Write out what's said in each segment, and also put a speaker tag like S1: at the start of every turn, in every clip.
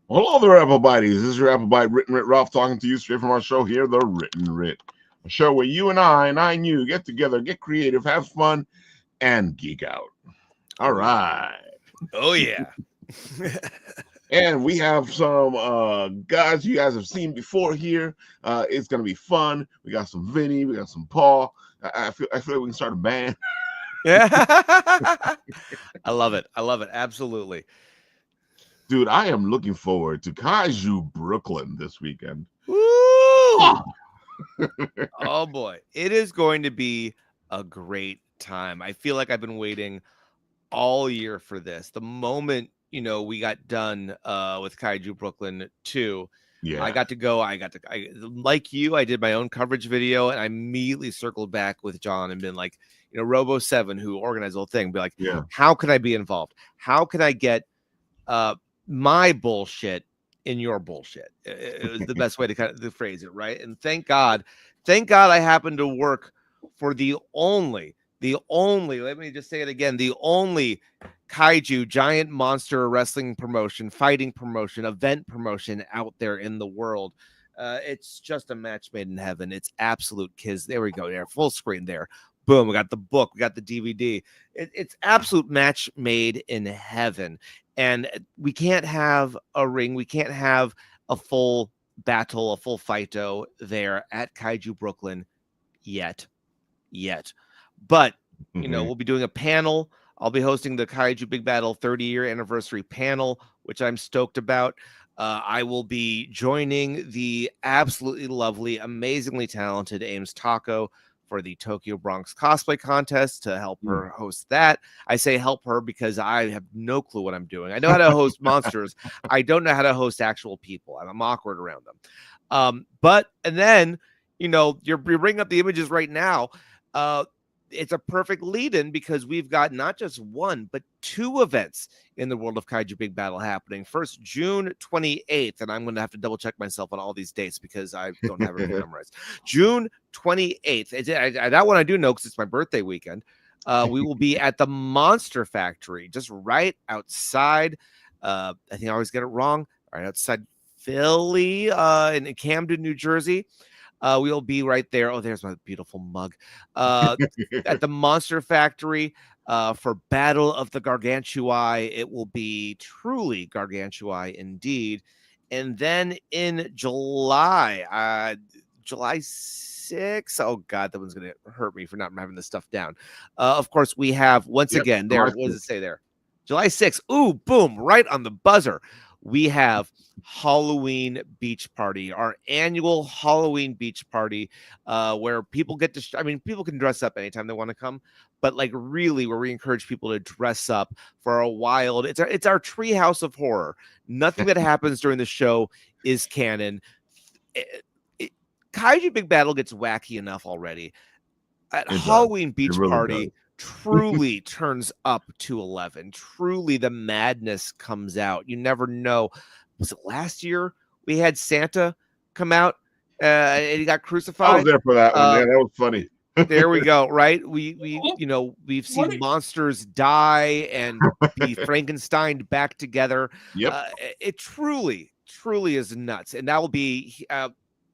S1: Hello there, Applebites. This is your Applebite WrittenWrit Ralph talking to you straight from our show here, The WrittenWrit, a show where you and I and you get together, get creative, have fun, and geek out. All right.
S2: Oh, yeah.
S1: And we have some guys you guys have seen before here. It's going to be fun. We got some Vinny. We got some Paul. I feel like we can start a band.
S2: Yeah. I love it. I love it. Absolutely.
S1: Dude, I am looking forward to Kaiju Brooklyn this weekend.
S2: Woo! Oh, boy. It is going to be a great time. I feel like I've been waiting all year for this. The moment, we got done with Kaiju Brooklyn 2,
S1: yeah,
S2: I got to go. Like you, I did my own coverage video, and I immediately circled back with John and been like, Robo 7, who organized the whole thing, be like, how can I be involved? How can I get my bullshit in your bullshit? It was the best way to kind of phrase it, right? And thank God I happened to work for the only, let me just say it again, the only kaiju giant monster wrestling promotion, fighting promotion, event promotion out there in the world. It's just a match made in heaven. It's absolute kiss. There we go. There, full screen there. Boom. We got the book. We got the DVD. It's absolute match made in heaven. And we can't have a ring. We can't have a full battle, a full fighto there at Kaiju Brooklyn yet. But, we'll be doing a panel. I'll be hosting the Kaiju Big Battle 30-year anniversary panel, which I'm stoked about. I will be joining the absolutely lovely, amazingly talented Ames Taco for the Tokyo Bronx cosplay contest to help her host that. I say help her because I have no clue what I'm doing. I know how to host monsters. I don't know how to host actual people. I'm awkward around them. And then, you're bringing up the images right now. It's a perfect lead-in because we've got not just one, but two events in the world of Kaiju Big Battle happening. First, June 28th, and I'm going to have to double-check myself on all these dates because I don't have everything memorized. June 28th. That one I do know because it's my birthday weekend. We will be at the Monster Factory, just right outside. I think I always get it wrong. Right outside Philly, in Camden, New Jersey. We'll be right there. Oh, there's my beautiful mug. At the Monster Factory for Battle of the Gargantuae. It will be truly Gargantuae indeed. And then in July 6th. Oh, God, that one's going to hurt me for not having this stuff down. Of course, we have, once again, there. What does it say there? July 6th. Ooh, boom, right on the buzzer. We have Halloween Beach Party, our annual Halloween beach party, where people get to, people can dress up anytime they want to come, but really where we encourage people to dress up for a wild, it's our treehouse of horror. Nothing that happens during the show is canon. Kaiju Big Battle gets wacky enough already. At Halloween Beach Party, truly turns up to 11. Truly, the madness comes out. You never know. Was it last year we had Santa come out and he got crucified?
S1: I was there for that one. Yeah, that was funny.
S2: There we go. Right. We've seen monsters die and be Frankenstein back together.
S1: Yep.
S2: It truly is nuts. And that will be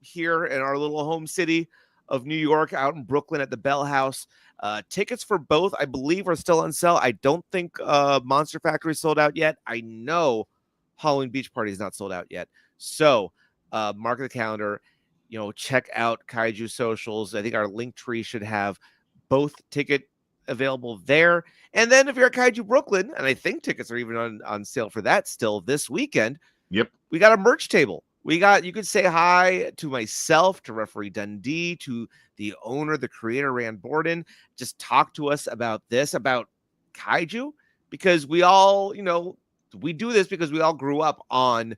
S2: here in our little home city of New York, out in Brooklyn at the Bell House. Tickets for both, I believe, are still on sale. I don't think Monster Factory is sold out yet. I know Halloween Beach Party is not sold out yet. So mark the calendar. Check out Kaiju socials. I think our link tree should have both ticket available there. And then if you're at Kaiju Brooklyn, and I think tickets are even on sale for that still this weekend.
S1: Yep.
S2: We got a merch table. You could say hi to myself, to Referee Dundee, to the owner, the creator, Rand Borden. Just talk to us about Kaiju, because we all, we do this because we all grew up on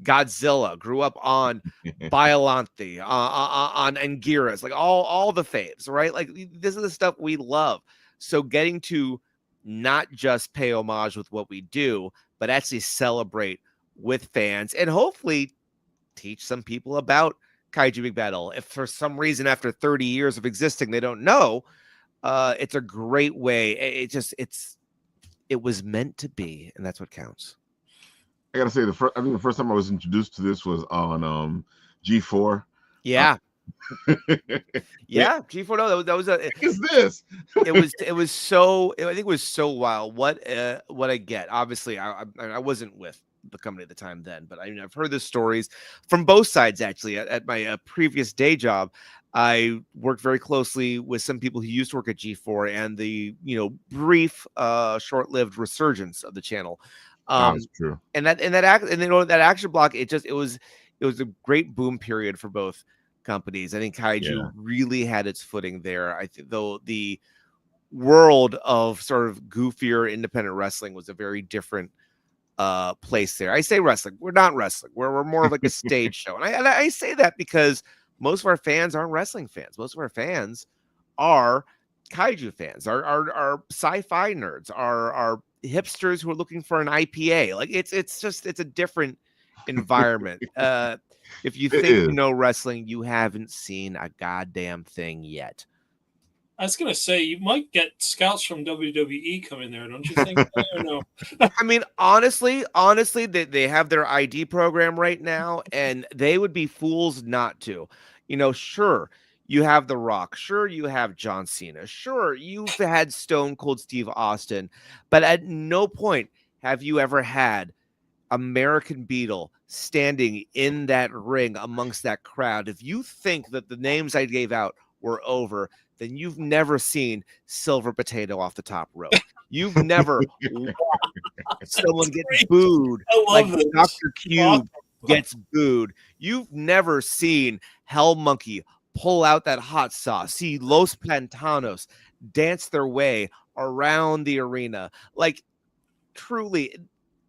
S2: Godzilla, grew up on Biollante, on Anguirus, like all the faves, right? Like, this is the stuff we love. So getting to not just pay homage with what we do, but actually celebrate with fans and hopefully teach some people about Kaiju Big Battle. If for some reason after 30 years of existing they don't know, it's a great way. It was meant to be, and that's what counts.
S1: I gotta say, I think the first time I was introduced to this was on G4.
S2: Yeah. Yeah, G4. No, that was a.
S1: What is this?
S2: it was so. I think it was so wild. What I get. Obviously, I wasn't with the company at the time then, but I've heard the stories from both sides. Actually, at my previous day job, I worked very closely with some people who used to work at G4 and the brief, short-lived resurgence of the channel.
S1: That's true.
S2: And that action block, it was a great boom period for both companies. I think Kaiju really had its footing there. I think though the world of sort of goofier independent wrestling was a very different place there. I say wrestling. We're not wrestling. We're more of like a stage show. And I say that because most of our fans aren't wrestling fans. Most of our fans are Kaiju fans, are sci-fi nerds, are hipsters who are looking for an IPA. Like it's a different environment. If you think you know wrestling, you haven't seen a goddamn thing yet.
S3: I was gonna say you might get scouts from WWE coming there, don't you think? I don't know.
S2: I mean, honestly, they have their ID program right now, and they would be fools not to. Sure, you have The Rock. Sure, you have John Cena. Sure, you've had Stone Cold Steve Austin, but at no point have you ever had American Beetle standing in that ring amongst that crowd. If you think that the names I gave out were over, then you've never seen Silver Potato off the top rope. You've never watched someone get booed like Dr. Cube gets booed. You've never seen Hell Monkey pull out that hot sauce, see Los Pantanos dance their way around the arena. Like, truly,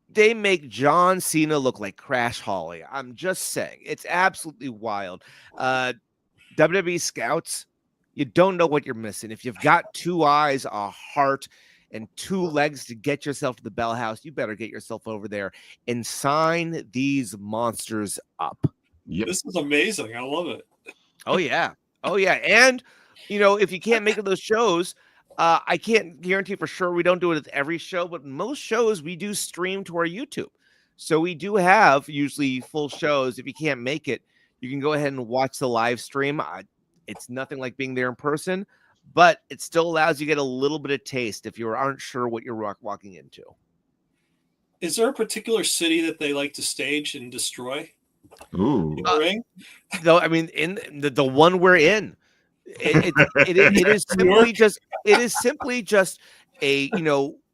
S2: they make John Cena look like Crash Holly. I'm just saying. It's absolutely wild. WWE scouts, you don't know what you're missing. If you've got 2 eyes, a heart, and 2 legs to get yourself to the Bell House, you better get yourself over there and sign these monsters up.
S1: Yep.
S3: This is amazing. I love it.
S2: Oh, yeah. And, if you can't make it to those shows, I can't guarantee for sure we don't do it at every show, but most shows we do stream to our YouTube. So we do have usually full shows. If you can't make it, you can go ahead and watch the live stream. It's nothing like being there in person, but it still allows you to get a little bit of taste if you aren't sure what you're walking into.
S3: Is there a particular city that they like to stage and destroy?
S1: Ooh.
S3: Ring?
S2: Though, I mean, in the one we're in, it is simply just a,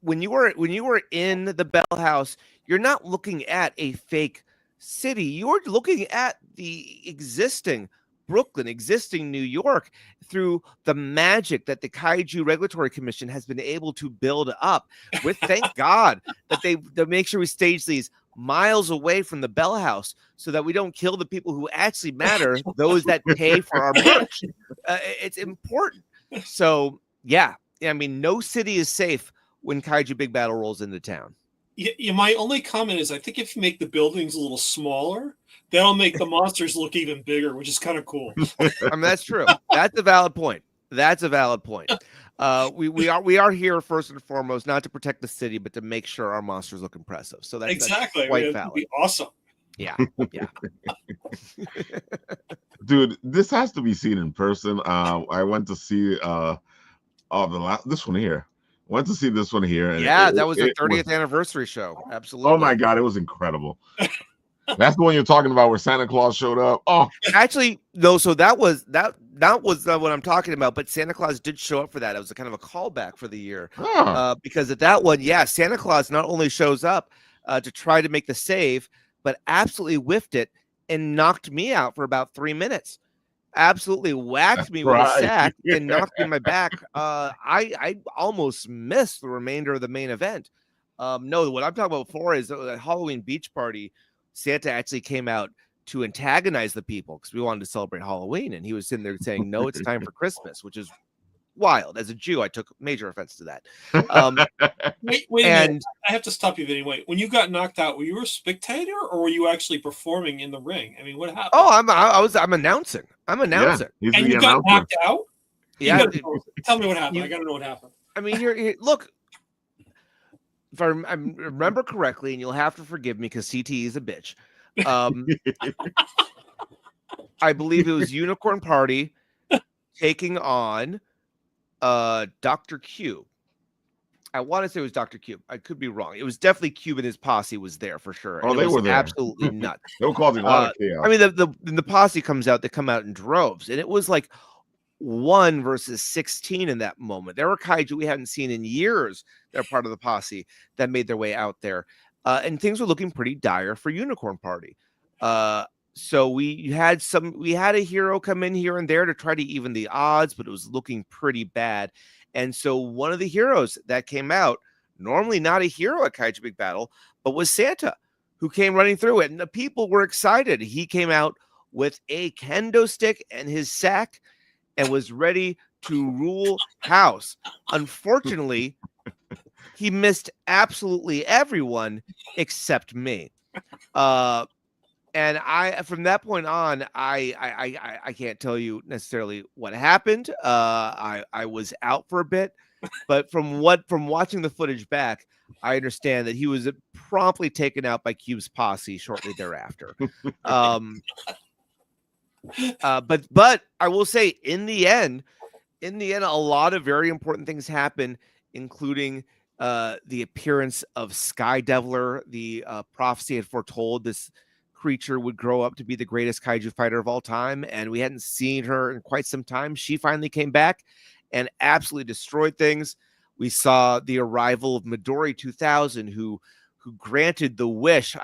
S2: when you were in the Bell House, you're not looking at a fake city. You're looking at the existing Brooklyn, existing New York, through the magic that the Kaiju Regulatory Commission has been able to build up with, thank God, that they make sure we stage these miles away from the Bell House so that we don't kill the people who actually matter, those that pay for our merch. It's important. So, yeah, I mean, no city is safe when Kaiju Big Battle rolls into town.
S3: My only comment is I think if you make the buildings a little smaller, that'll make the monsters look even bigger, which is kind of cool.
S2: I mean, that's true. That's a valid point. That's a valid point. We are here first and foremost not to protect the city, but to make sure our monsters look impressive. So that's quite valid.
S3: Be awesome.
S2: Yeah.
S1: Dude, this has to be seen in person. I went to see this one here. Went to see this one here, and
S2: that was the 30th anniversary show. Absolutely.
S1: Oh my god, it was incredible. That's the one you're talking about where Santa Claus showed up. Oh,
S2: actually, no. So that was what I'm talking about. But Santa Claus did show up for that. It was a kind of a callback for the year, because at that one, Santa Claus not only shows up to try to make the save, but absolutely whiffed it and knocked me out for about 3 minutes. Absolutely whacked me with a sack and knocked me in my back. I almost missed the remainder of the main event. No, what I'm talking about before is at Halloween Beach Party, Santa actually came out to antagonize the people because we wanted to celebrate Halloween, and he was sitting there saying, "No, it's time for Christmas," which is wild. As a Jew, I took major offense to that.
S3: Wait a minute. I have to stop you, Vinny. Wait, when you got knocked out, were you a spectator or were you actually performing in the ring? I mean, what happened?
S2: Oh, I'm announcing. I'm announcing.
S1: Yeah,
S3: and you got knocked out?
S2: Yeah.
S3: Tell me what happened. I got to know what happened.
S2: I mean, look. If I remember correctly, and you'll have to forgive me because CT is a bitch. I believe it was Unicorn Party taking on Dr. Q. I want to say it was Dr. Cube. I could be wrong. It was definitely Cube and his posse was there for sure.
S1: Oh, they were there.
S2: Absolutely nuts.
S1: They were causing a lot of chaos.
S2: I mean, the posse comes out. They come out in droves, and it was like 1 versus 16 in that moment. There were kaiju we hadn't seen in years that are part of the posse that made their way out there, and things were looking pretty dire for Unicorn Party. So we had a hero come in here and there to try to even the odds, but it was looking pretty bad. And so one of the heroes that came out, normally not a hero at Kaiju Big Battle, but was Santa, who came running through it. And the people were excited. He came out with a kendo stick and his sack and was ready to rule house. Unfortunately, he missed absolutely everyone except me. And from that point on, I can't tell you necessarily what happened. I was out for a bit, but from watching the footage back, I understand that he was promptly taken out by Cube's posse shortly thereafter. But I will say, in the end, a lot of very important things happened, including the appearance of Sky Deviler. The prophecy had foretold this creature would grow up to be the greatest kaiju fighter of all time, and we hadn't seen her in quite some time. She finally came back and absolutely destroyed things. We saw the arrival of Midori 2000, who granted the wish.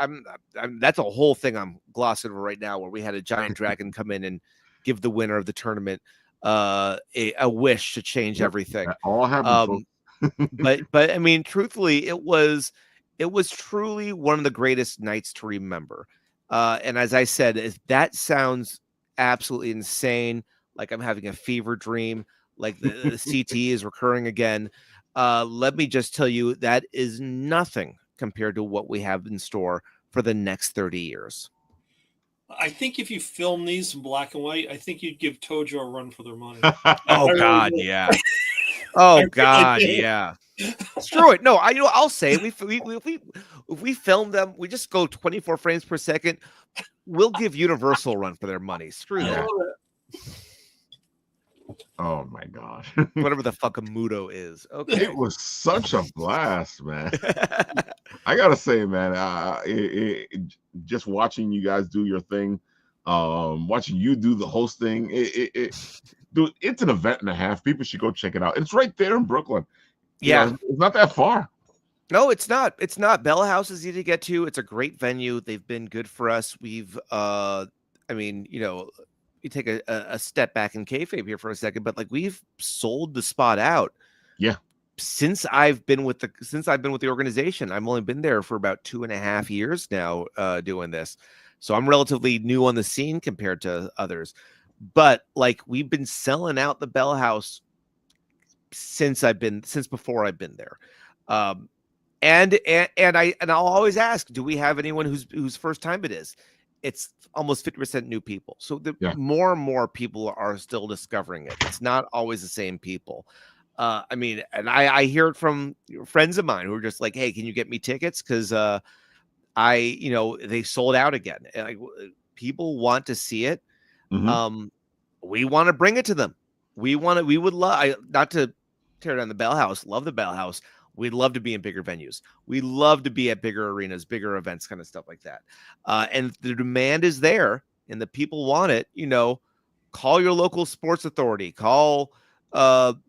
S2: That's a whole thing I'm glossing over right now, where we had a giant dragon come in and give the winner of the tournament a wish to change everything.
S1: That all happened.
S2: but I mean, truthfully, it was truly one of the greatest nights to remember. And as I said, that sounds absolutely insane, like I'm having a fever dream, like the CT is recurring again. Let me just tell you, that is nothing compared to what we have in store for the next 30 years.
S3: I think if you film these in black and white, I think you'd give Tojo a run for their money.
S2: Oh, God, yeah. Oh, God, yeah. Screw it. No, I'll say if we film them, we just go 24 frames per second. We'll give Universal a run for their money. Screw that.
S1: Oh my gosh.
S2: Whatever the fuck a Mudo is. Okay.
S1: It was such a blast, man. I gotta say, man, just watching you guys do your thing, watching you do the hosting, dude, it's an event and a half. People should go check it out. It's right there in Brooklyn.
S2: Yeah,
S1: it's not that far.
S2: No, it's not. It's not. Bell House is easy to get to. It's a great venue. They've been good for us. We've, I mean, you take a step back in kayfabe here for a second, but like, we've sold the spot out.
S1: Yeah.
S2: Since I've been with the organization, I've only been there for about 2.5 years now, doing this. So I'm relatively new on the scene compared to others. But like, we've been selling out the Bell House since before I've been there. And I'll always ask, do we have anyone whose first time it is? it's almost 50% new people. So
S1: Yeah.
S2: more and more people are still discovering it. It's not always the same people. I mean, and I hear it from friends of mine who are just like, hey, can you get me tickets? Because they sold out again. And like, people want to see it.
S1: Mm-hmm.
S2: We want to bring it to them. We would love, not to tear down the Bell House, love the Bell House. We'd love to be in bigger venues. We love to be at bigger arenas, bigger events, kind of stuff like that. And the demand is there and the people want it. Call your local sports authority, call, MetLife,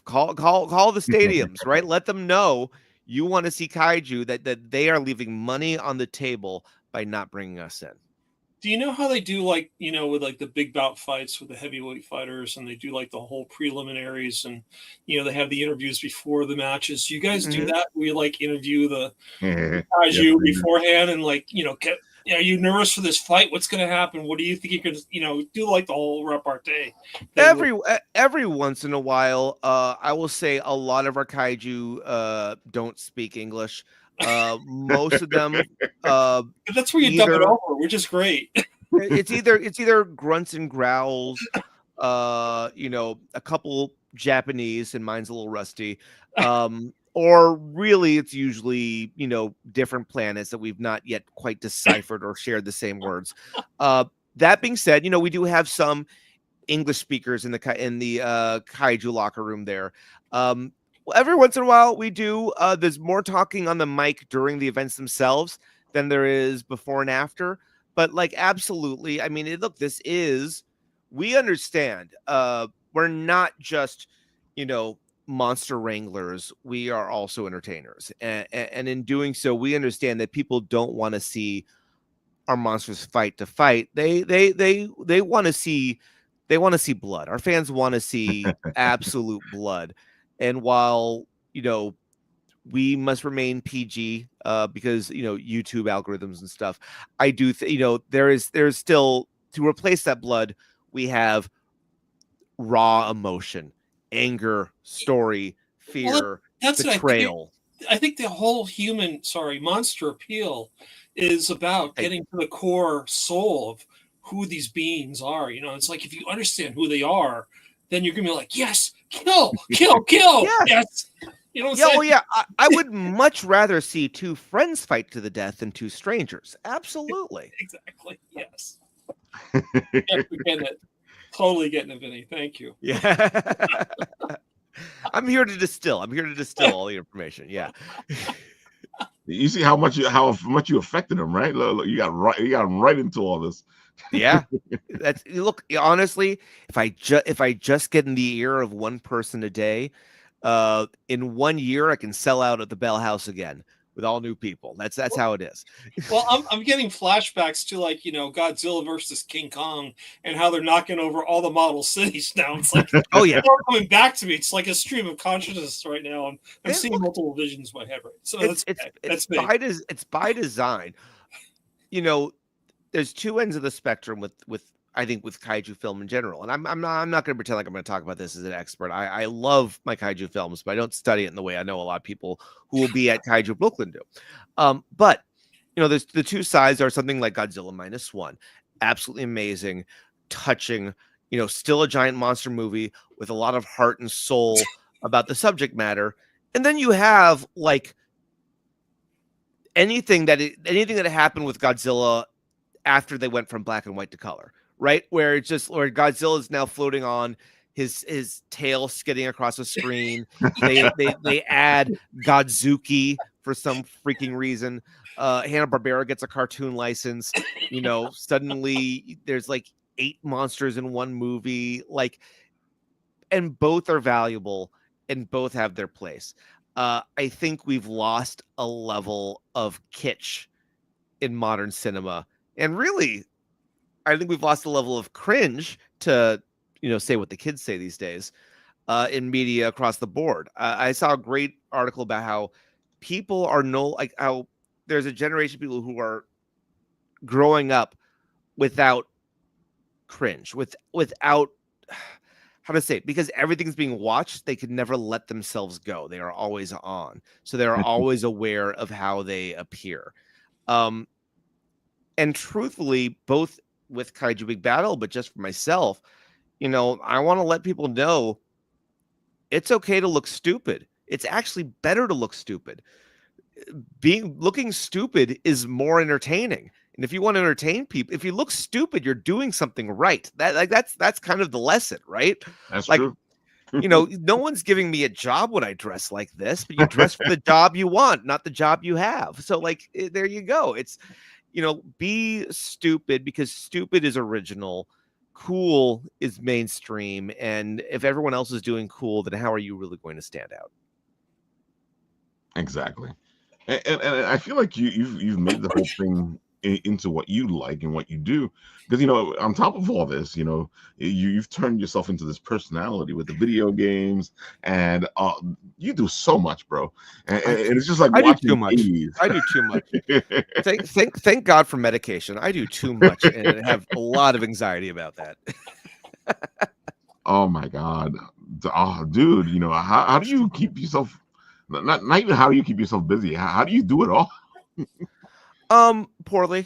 S2: call the stadiums, right? Let them know you want to see Kaiju, that they are leaving money on the table by not bringing us in.
S3: Do you know how they do, like, with like the big bout fights with the heavyweight fighters, and they do like the whole preliminaries, and they have the interviews before the matches? Do you guys do that? We like interview the Kaiju beforehand, and like, are you nervous for this fight? What's going to happen? What do you think you could, do like the whole repartee?
S2: Every once in a while, I will say a lot of our Kaiju don't speak English. Most of them,
S3: that's where you dub it over, which is great.
S2: it's either grunts and growls, a couple Japanese, and mine's a little rusty, or really it's usually different planets that we've not yet quite deciphered or shared the same words. That being said, we do have some English speakers in the Kaiju locker room there. Every once in a while we do. There's more talking on the mic during the events themselves than there is before and after. But like, absolutely. I mean, look, we understand. We're not just, monster wranglers. We are also entertainers. And in doing so, we understand that people don't want to see our monsters fight to fight. They want to see blood. Our fans want to see absolute blood. And while, we must remain PG because, YouTube algorithms and stuff, I do, there's still, to replace that blood, we have raw emotion, anger, story, fear,
S3: that's
S2: betrayal.
S3: I think the whole monster appeal is about getting to the core soul of who these beings are. It's like, if you understand who they are, then you're gonna be like, yes, kill, yes.
S2: I would much rather see two friends fight to the death than two strangers. Absolutely.
S3: Exactly. Yes. Totally getting it, Vinny. Thank you.
S2: Yeah. I'm here to distill all the information. Yeah.
S1: You see how much you affected him, right? Look, you got him right into all this.
S2: Yeah. Look, honestly, if I just get in the ear of one person a day, in 1 year I can sell out at the Bell House again with all new people. That's how it is.
S3: Well, I'm getting flashbacks to, like, Godzilla versus King Kong, and how they're knocking over all the model cities now. It's like,
S2: oh yeah,
S3: it's all coming back to me. It's like a stream of consciousness right now, and I'm seeing multiple visions in my head. Right, so
S2: it's by design. There's two ends of the spectrum with I think with Kaiju film in general. And I'm not going to pretend like I'm going to talk about this as an expert. I love my Kaiju films, but I don't study it in the way I know a lot of people who will be at Kaiju Brooklyn do. But there's the two sides are something like Godzilla -1, absolutely amazing, touching, still a giant monster movie with a lot of heart and soul about the subject matter. And then you have like anything that happened with Godzilla after they went from black and white to color, right? Where Godzilla is now floating on his tail skidding across the screen. They add Godzuki for some freaking reason. Hanna-Barbera gets a cartoon license. Suddenly there's like 8 monsters in one movie. And both are valuable and both have their place. I think we've lost a level of kitsch in modern cinema. And really, I think we've lost a level of cringe to, say what the kids say these days in media across the board. I saw a great article about how people are how there's a generation of people who are growing up without cringe, without how to say it, because everything's being watched. They could never let themselves go. They are always on. So they're always aware of how they appear. And truthfully, both with Kaiju Big Battle, but just for myself, you know, I want to let people know it's okay to look stupid. It's actually better to look stupid. Looking stupid is more entertaining. And if you want to entertain people, if you look stupid, you're doing something right. That's kind of the lesson, right?
S1: That's
S2: Like,
S1: true.
S2: you know, no one's giving me a job when I dress like this, but you dress for the job you want, not the job you have. So like, there you go. It's, you know, be stupid because stupid is original. Cool is mainstream. And if everyone else is doing cool, then how are you really going to stand out?
S1: Exactly. And I feel like you've made the whole thing into what you like and what you do, because you know, on top of all this, you know, you've turned yourself into this personality with the video games, and you do so much, bro. And it's just like
S2: I do too
S1: watching
S2: much.
S1: 80s.
S2: I do too much. Thank God for medication. I do too much and I have a lot of anxiety about that.
S1: Oh my God. Oh, dude, you know, how do you keep yourself, not even how do you keep yourself busy? How do you do it all?
S2: Poorly.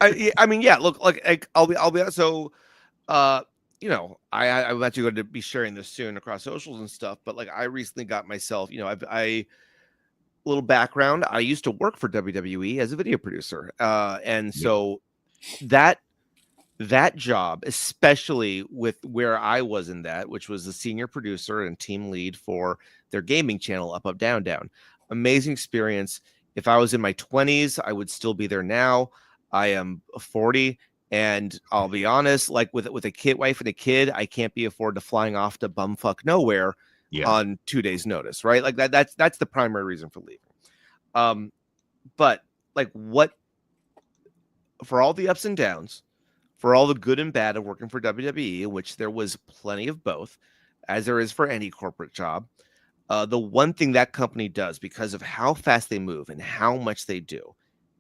S2: I mean, yeah, look, like I'll be honest. So, you know, I'm actually going to be sharing this soon across socials and stuff, but like I recently got myself, you know, I little background, I used to work for WWE as a video producer. And
S1: Yeah.
S2: so that job, especially with where I was in that, which was the senior producer and team lead for their gaming channel, Up Up Down Down. Amazing experience. If I was in my 20s, I would still be there now. I am 40, and I'll be honest, like with a kid, wife and a kid, I can't be afforded to flying off to bumfuck nowhere
S1: Yeah.
S2: on 2 days notice, right? Like that's the primary reason for leaving. But like what for all the ups and downs, for all the good and bad of working for WWE, in which there was plenty of both, as there is for any corporate job. The one thing that company does, because of how fast they move and how much they do,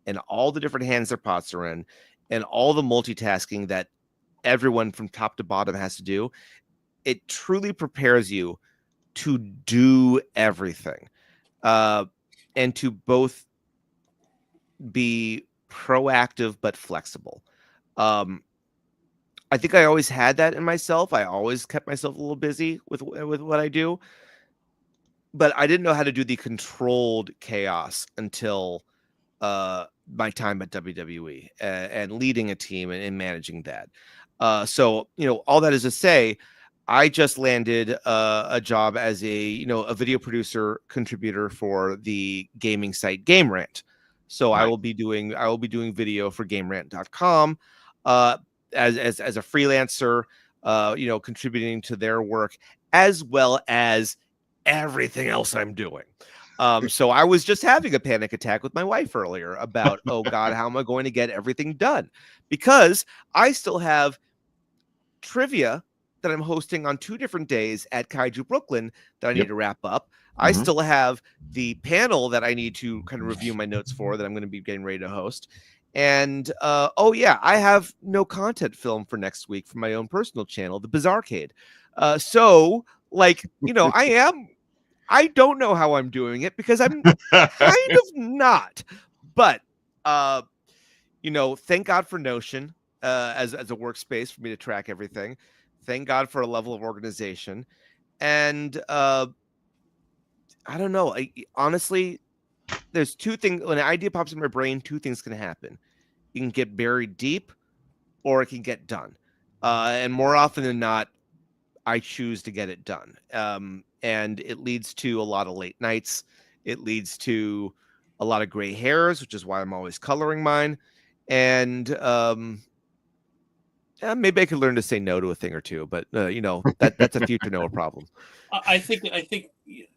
S2: and all the different hands their pots are in, and all the multitasking that everyone from top to bottom has to do, it truly prepares you to do everything, and to both be proactive but flexible. Um, I think I always had that in myself. I always kept myself a little busy with what I do, but I didn't know how to do the controlled chaos until my time at WWE and leading a team and managing that. So you know, all that is to say, I just landed a job as a video producer contributor for the gaming site Game Rant. So I
S1: Nice.
S2: will be doing video for GameRant.com uh, as a freelancer, contributing to their work as well as everything else I'm doing. So I was just having a panic attack with my wife earlier about, oh God, how am I going to get everything done? Because I still have trivia that I'm hosting on 2 different days at Kaiju Brooklyn that I need
S1: Yep.
S2: to wrap up. I still have the panel that I need to kind of review my notes for that I'm going to be getting ready to host. And oh yeah, I have no content film for next week for my own personal channel, the Bizarcade. So like, you know, I don't know how I'm doing it because I'm kind of not. But thank God for Notion as a workspace for me to track everything. Thank God for a level of organization. And I don't know. Honestly, there's 2 things. When an idea pops in my brain, 2 things can happen. It can get buried deep or it can get done. And more often than not, I choose to get it done. And it leads to a lot of late nights. It leads to a lot of gray hairs, which is why I'm always coloring mine. And maybe I could learn to say no to a thing or two, but that's a future Noah problem.
S3: I think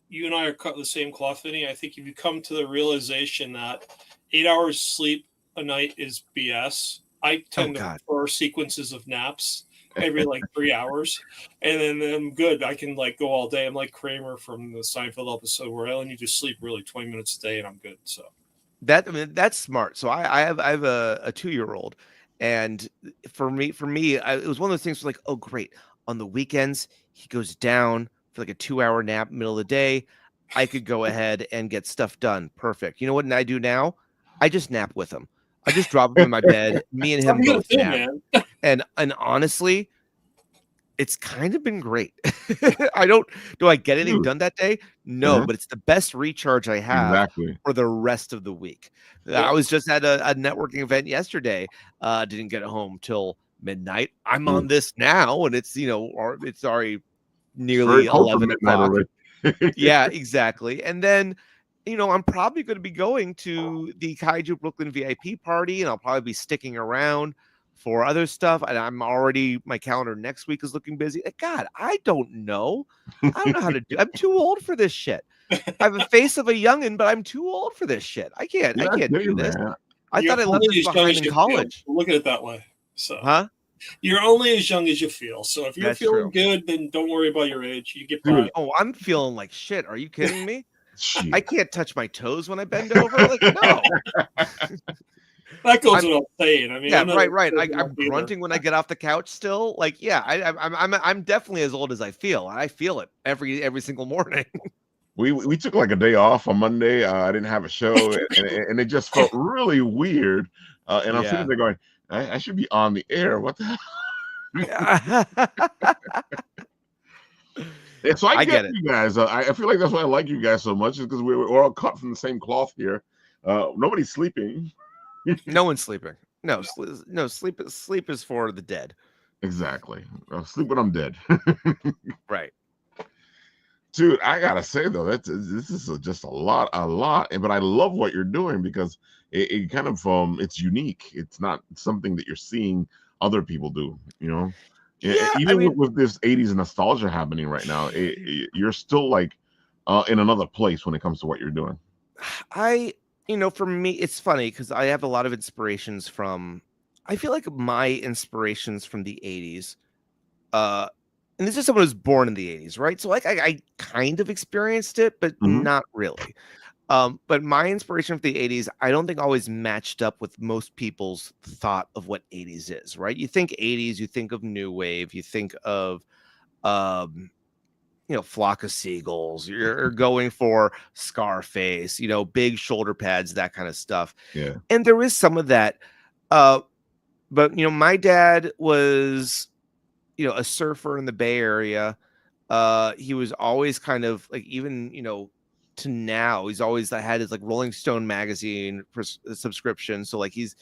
S3: you and I are cut the same cloth, Vinny. I think if you come to the realization that 8 hours sleep a night is BS, I tend to prefer sequences of naps every like 3 hours, and then I'm good. I can like go all day. I'm like Kramer from the Seinfeld episode where I only need to sleep really 20 minutes a day, and I'm good. So
S2: that's smart. So I have a 2-year-old, and for me, it was one of those things where like, oh great, on the weekends he goes down for like a 2-hour nap middle of the day. I could go ahead and get stuff done. Perfect. You know what I do now? I just nap with him. I just drop him in my bed. Me and him both nap. And honestly, it's kind of been great. Do I get anything done that day? No, but it's the best recharge I have for the rest of the week. I was just at a networking event yesterday. Didn't get home till midnight. I'm on this now, and it's it's already nearly 11 o'clock. Yeah, exactly. And then I'm probably going to be going to the Kaiju Brooklyn VIP party, and I'll probably be sticking around for other stuff. And my calendar next week is looking busy. God, I don't know. I don't know how to do. I'm too old for this shit. I have a face of a youngin', but I'm too old for this shit. I can't do this. I thought I left this behind in college.
S3: Look at it that way. So,
S2: huh?
S3: You're only as young as you feel. So if you're feeling good, then don't worry about your age. You get by.
S2: Oh, I'm feeling like shit. Are you kidding me? I can't touch my toes when I bend over. Like, no.
S3: That goes without saying. I mean,
S2: yeah, right. I'm grunting when I get off the couch still. Like, yeah, I'm definitely as old as I feel. I feel it every single morning.
S1: We took like a day off on Monday. I didn't have a show, and it just felt really weird. And I'm sitting there going, I should be on the air. What the hell? So I get you guys. I feel like that's why I like you guys so much, is because we're all cut from the same cloth here. Nobody's sleeping.
S2: No one's sleeping. No, sleep is for the dead.
S1: Exactly. Sleep when I'm dead.
S2: Right.
S1: Dude, I gotta say though, this is just a lot, but I love what you're doing, because it kind of it's unique. It's not something that you're seeing other people do,
S2: Yeah,
S1: even with this 80s nostalgia happening right now, you're still like in another place when it comes to what you're doing.
S2: For me, it's funny because I have a lot of inspirations from. I feel like my inspirations from the 80s, and this is someone who's born in the 80s, right? So like I kind of experienced it, but not really. But my inspiration for the 80s, I don't think always matched up with most people's thought of what 80s is, right? You think 80s, you think of new wave, you think of Flock of Seagulls, you're going for Scarface, big shoulder pads, that kind of stuff.
S1: Yeah.
S2: And there is some of that. But my dad was a surfer in the Bay Area. He was always kind of like, even to now, he's always had his like Rolling Stone magazine subscription, so like he's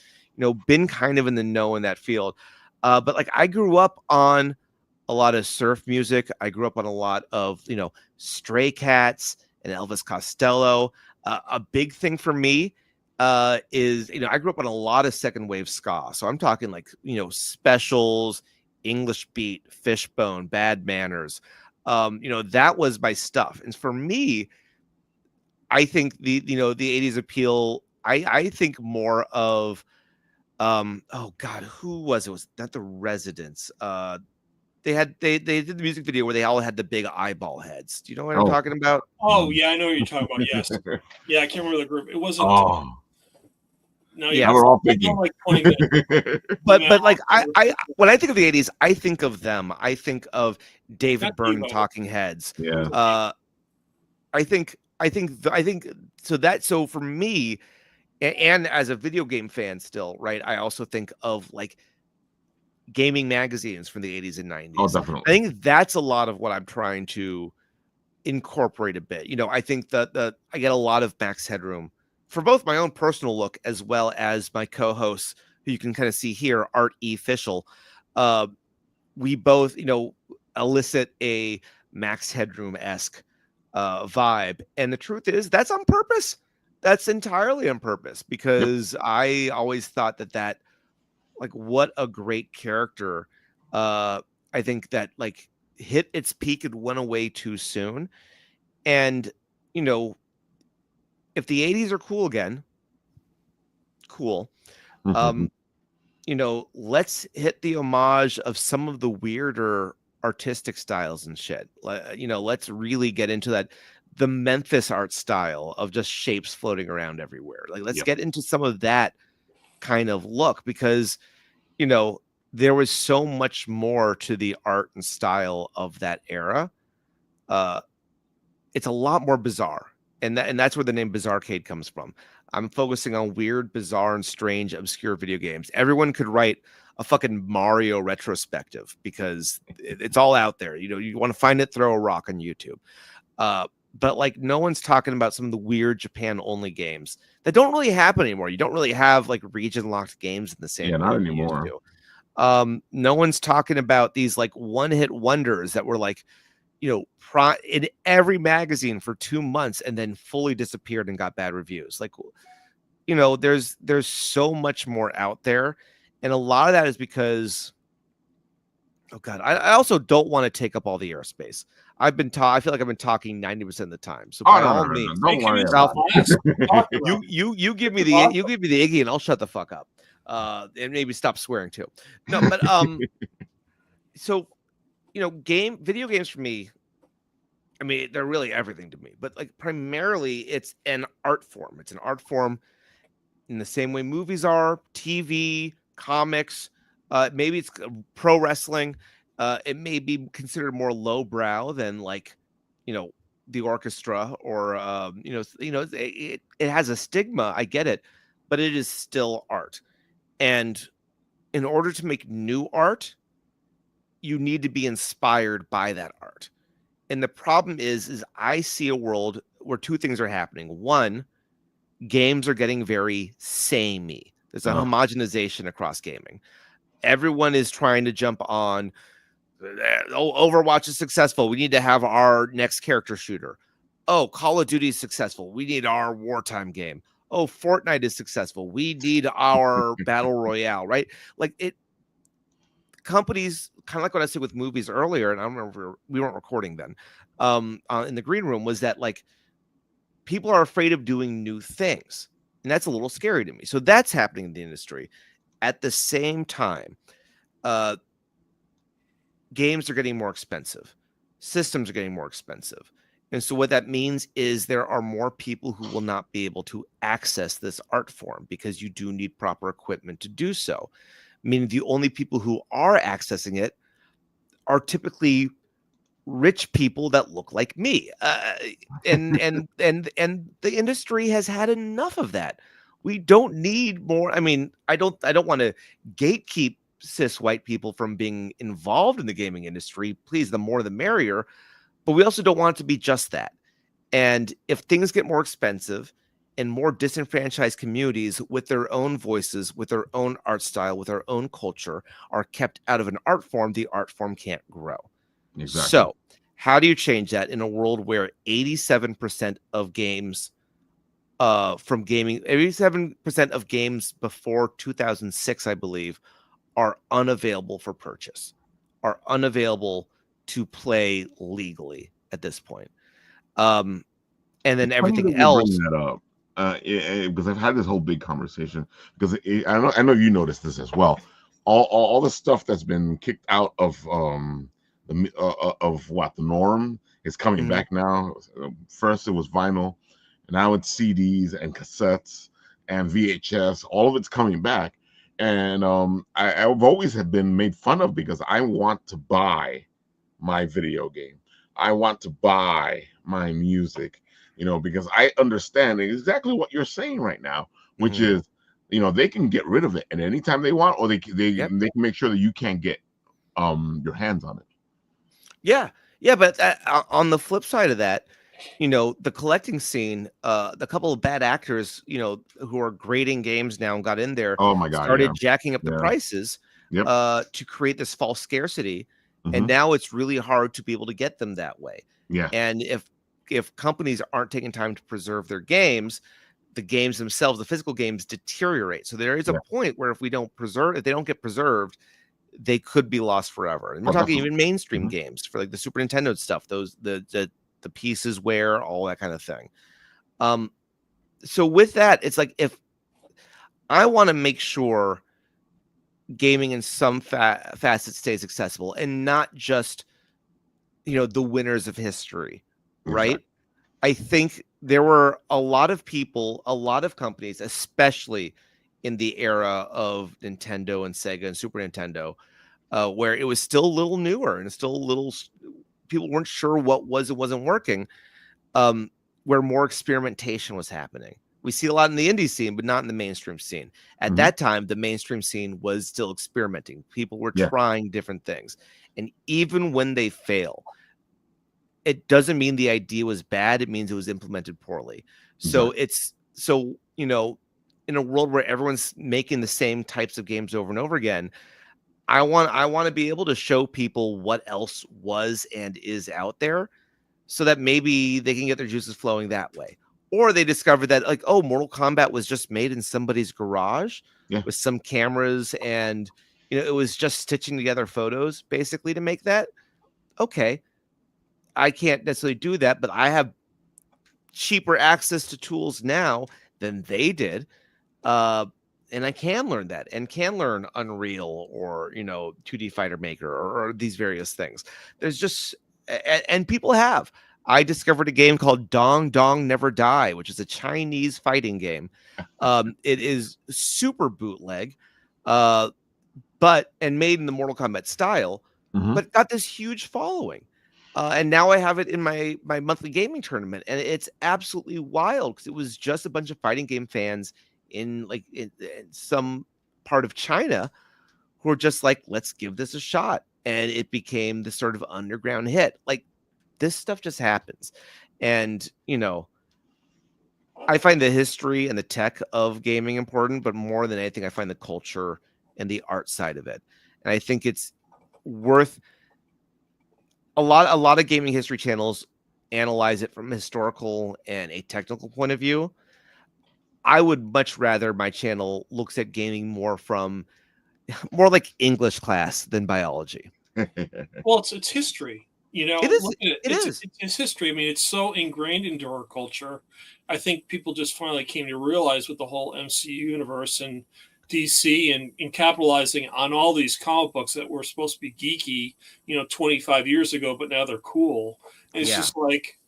S2: been kind of in the know in that field. But like I grew up on a lot of surf music. I grew up on a lot of Stray Cats and Elvis Costello. A big thing for me is I grew up on a lot of second wave ska, so I'm talking like Specials, English Beat, Fishbone, Bad Manners. That was my stuff. And for me, I think the 80s appeal, I think more of oh god, who was it? Was not the Residents. They did the music video where they all had the big eyeball heads. Do you know what I'm talking about?
S3: Oh yeah, I know what you're talking about. Yes. Yeah, I can't remember the group. It wasn't
S1: no, yeah, we're all thinking.
S3: Like 20 minutes.
S2: but like I when I think of the 80s, I think of them. I think of David Byrne, Talking Heads.
S1: Yeah.
S2: I think so for me, and as a video game fan still, right? I also think of like gaming magazines from the 80s and 90s.
S1: Oh, definitely.
S2: I think that's a lot of what I'm trying to incorporate a bit. I think that I get a lot of Max Headroom for both my own personal look as well as my co-hosts, who you can kind of see here, Art E. Fischel. We both, elicit a Max Headroom-esque vibe. And the truth is, that's on purpose. That's entirely on purpose, because I always thought that like, what a great character. I think that like hit its peak and went away too soon. And, if the 80s are cool again, cool. Let's hit the homage of some of the weirder artistic styles and shit. Let's really get into that, the Memphis art style of just shapes floating around everywhere. Like, let's get into some of that kind of look, because there was so much more to the art and style of that era. It's a lot more bizarre, and that's where the name Bizarcade comes from. I'm focusing on weird, bizarre, and strange, obscure video games. Everyone could write a fucking Mario retrospective because it's all out there. You know, you want to find it, throw a rock on YouTube. But like no one's talking about some of the weird Japan only games that don't really happen anymore. You don't really have like region locked games in the same way
S1: not
S2: you
S1: anymore.
S2: used to. No one's talking about these like one hit wonders that were like, you know, in every magazine for 2 months and then fully disappeared and got bad reviews. Like, you know, there's so much more out there. And a lot of that is because, oh God, I also don't want to take up all the airspace. I feel like I've been talking 90% of the time. So by all means,
S1: don't worry
S2: about
S3: it.
S2: you give me the Iggy and I'll shut the fuck up. And maybe stop swearing too. No, but so you know, video games for me, I mean, they're really everything to me. But like primarily it's an art form. It's an art form in the same way movies are, TV, comics, maybe it's pro wrestling. It may be considered more lowbrow than like, you know, the orchestra or it has a stigma. I get it, but it is still art. And in order to make new art, you need to be inspired by that art. And the problem is I see a world where two things are happening. One, games are getting very samey. There's a homogenization across gaming. Everyone is trying to jump on. Oh, Overwatch is successful. We need to have our next character shooter. Oh, Call of Duty is successful. We need our wartime game. Oh, Fortnite is successful. We need our battle royale, right? Like it. Companies, kind of like what I said with movies earlier, and I don't remember, we weren't recording then, in the green room, was that like people are afraid of doing new things. And that's a little scary to me. So that's happening in the industry. At the same time, games are getting more expensive. Systems are getting more expensive. And so what that means is there are more people who will not be able to access this art form because you do need proper equipment to do so. Meaning the only people who are accessing it are typically rich people that look like me. And the industry has had enough of that. We don't need more. I mean, I don't want to gatekeep cis white people from being involved in the gaming industry. Please, the more the merrier. But we also don't want it to be just that. And if things get more expensive and more disenfranchised communities with their own voices, with their own art style, with their own culture are kept out of an art form, the art form can't grow. Exactly. So how do you change that in a world where 87% of games from gaming, 87% of games before 2006, I believe, are unavailable for purchase, are unavailable to play legally at this point. And then everything else.
S1: Bring that up. Because I've had this whole big conversation because I know you noticed this as well. All the stuff that's been kicked out of the norm is coming back now. First it was vinyl, and now it's CDs and cassettes and VHS. All of it's coming back, and I've always have been made fun of because I want to buy my video game. I want to buy my music. You know, because I understand exactly what you're saying right now, which is, you know, they can get rid of it at any time they want, or they can make sure that you can't get your hands on it.
S2: Yeah, but on the flip side of that, you know, the collecting scene, the couple of bad actors, you know, who are grading games now and got in there,
S1: oh my God,
S2: started jacking up the prices to create this false scarcity, and now it's really hard to be able to get them that way.
S1: Yeah,
S2: and if companies aren't taking time to preserve their games, the games themselves, the physical games, deteriorate. So there is a point where if they don't get preserved, they could be lost forever. And we're talking even mainstream games for like the Super Nintendo stuff, those the pieces wear, all that kind of thing. So with that, it's like if I want to make sure gaming in some facet stays accessible and not just, you know, the winners of history. Right. Exactly. I think there were a lot of people, a lot of companies, especially in the era of Nintendo and Sega and Super Nintendo, where it was still a little newer and still a little, people weren't sure what was and wasn't working. where more experimentation was happening. We see a lot in the indie scene, but not in the mainstream scene. At that time, the mainstream scene was still experimenting. People were trying different things. And even when they fail, it doesn't mean the idea was bad. It means it was implemented poorly. So in a world where everyone's making the same types of games over and over again, I want to be able to show people what else was and is out there, so that maybe they can get their juices flowing that way. Or they discover that, like, oh, Mortal Kombat was just made in somebody's garage with some cameras, and it was just stitching together photos basically to make that. Okay, I can't necessarily do that, but I have cheaper access to tools now than they did. And I can learn that, and can learn Unreal or 2D Fighter Maker or these various things. There's just and people have. I discovered a game called Dong Dong Never Die, which is a Chinese fighting game. It is super bootleg, but made in the Mortal Kombat style, but got this huge following. And now I have it in my monthly gaming tournament, and it's absolutely wild because it was just a bunch of fighting game fans in some part of China who are just like, let's give this a shot. And it became this sort of underground hit. Like, this stuff just happens. And, I find the history and the tech of gaming important, but more than anything, I find the culture and the art side of it. And I think it's worth a lot of gaming history channels analyze it from a historical and a technical point of view. I would much rather my channel looks at gaming more like English class than biology.
S3: Well, it's history.
S2: It is.
S3: It's history. I mean, it's so ingrained into our culture. I think people just finally came to realize with the whole MCU universe and DC and capitalizing on all these comic books that were supposed to be geeky, 25 years ago, but now they're cool. And it's just like,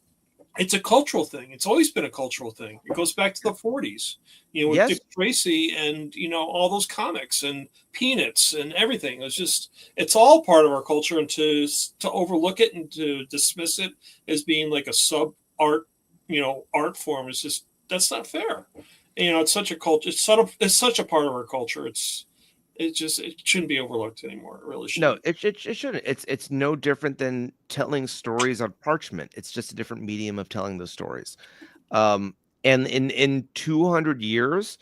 S3: it's a cultural thing. It's always been a cultural thing. It goes back to the 40s, with Dick Tracy and, all those comics and Peanuts and everything. It's all part of our culture, and to overlook it and to dismiss it as being like a sub art, art form is just, that's not fair. It's such a culture. It's such a part of our culture. It shouldn't be overlooked anymore. It really shouldn't.
S2: No, it shouldn't. It's no different than telling stories on parchment. It's just a different medium of telling those stories. And in 200 years,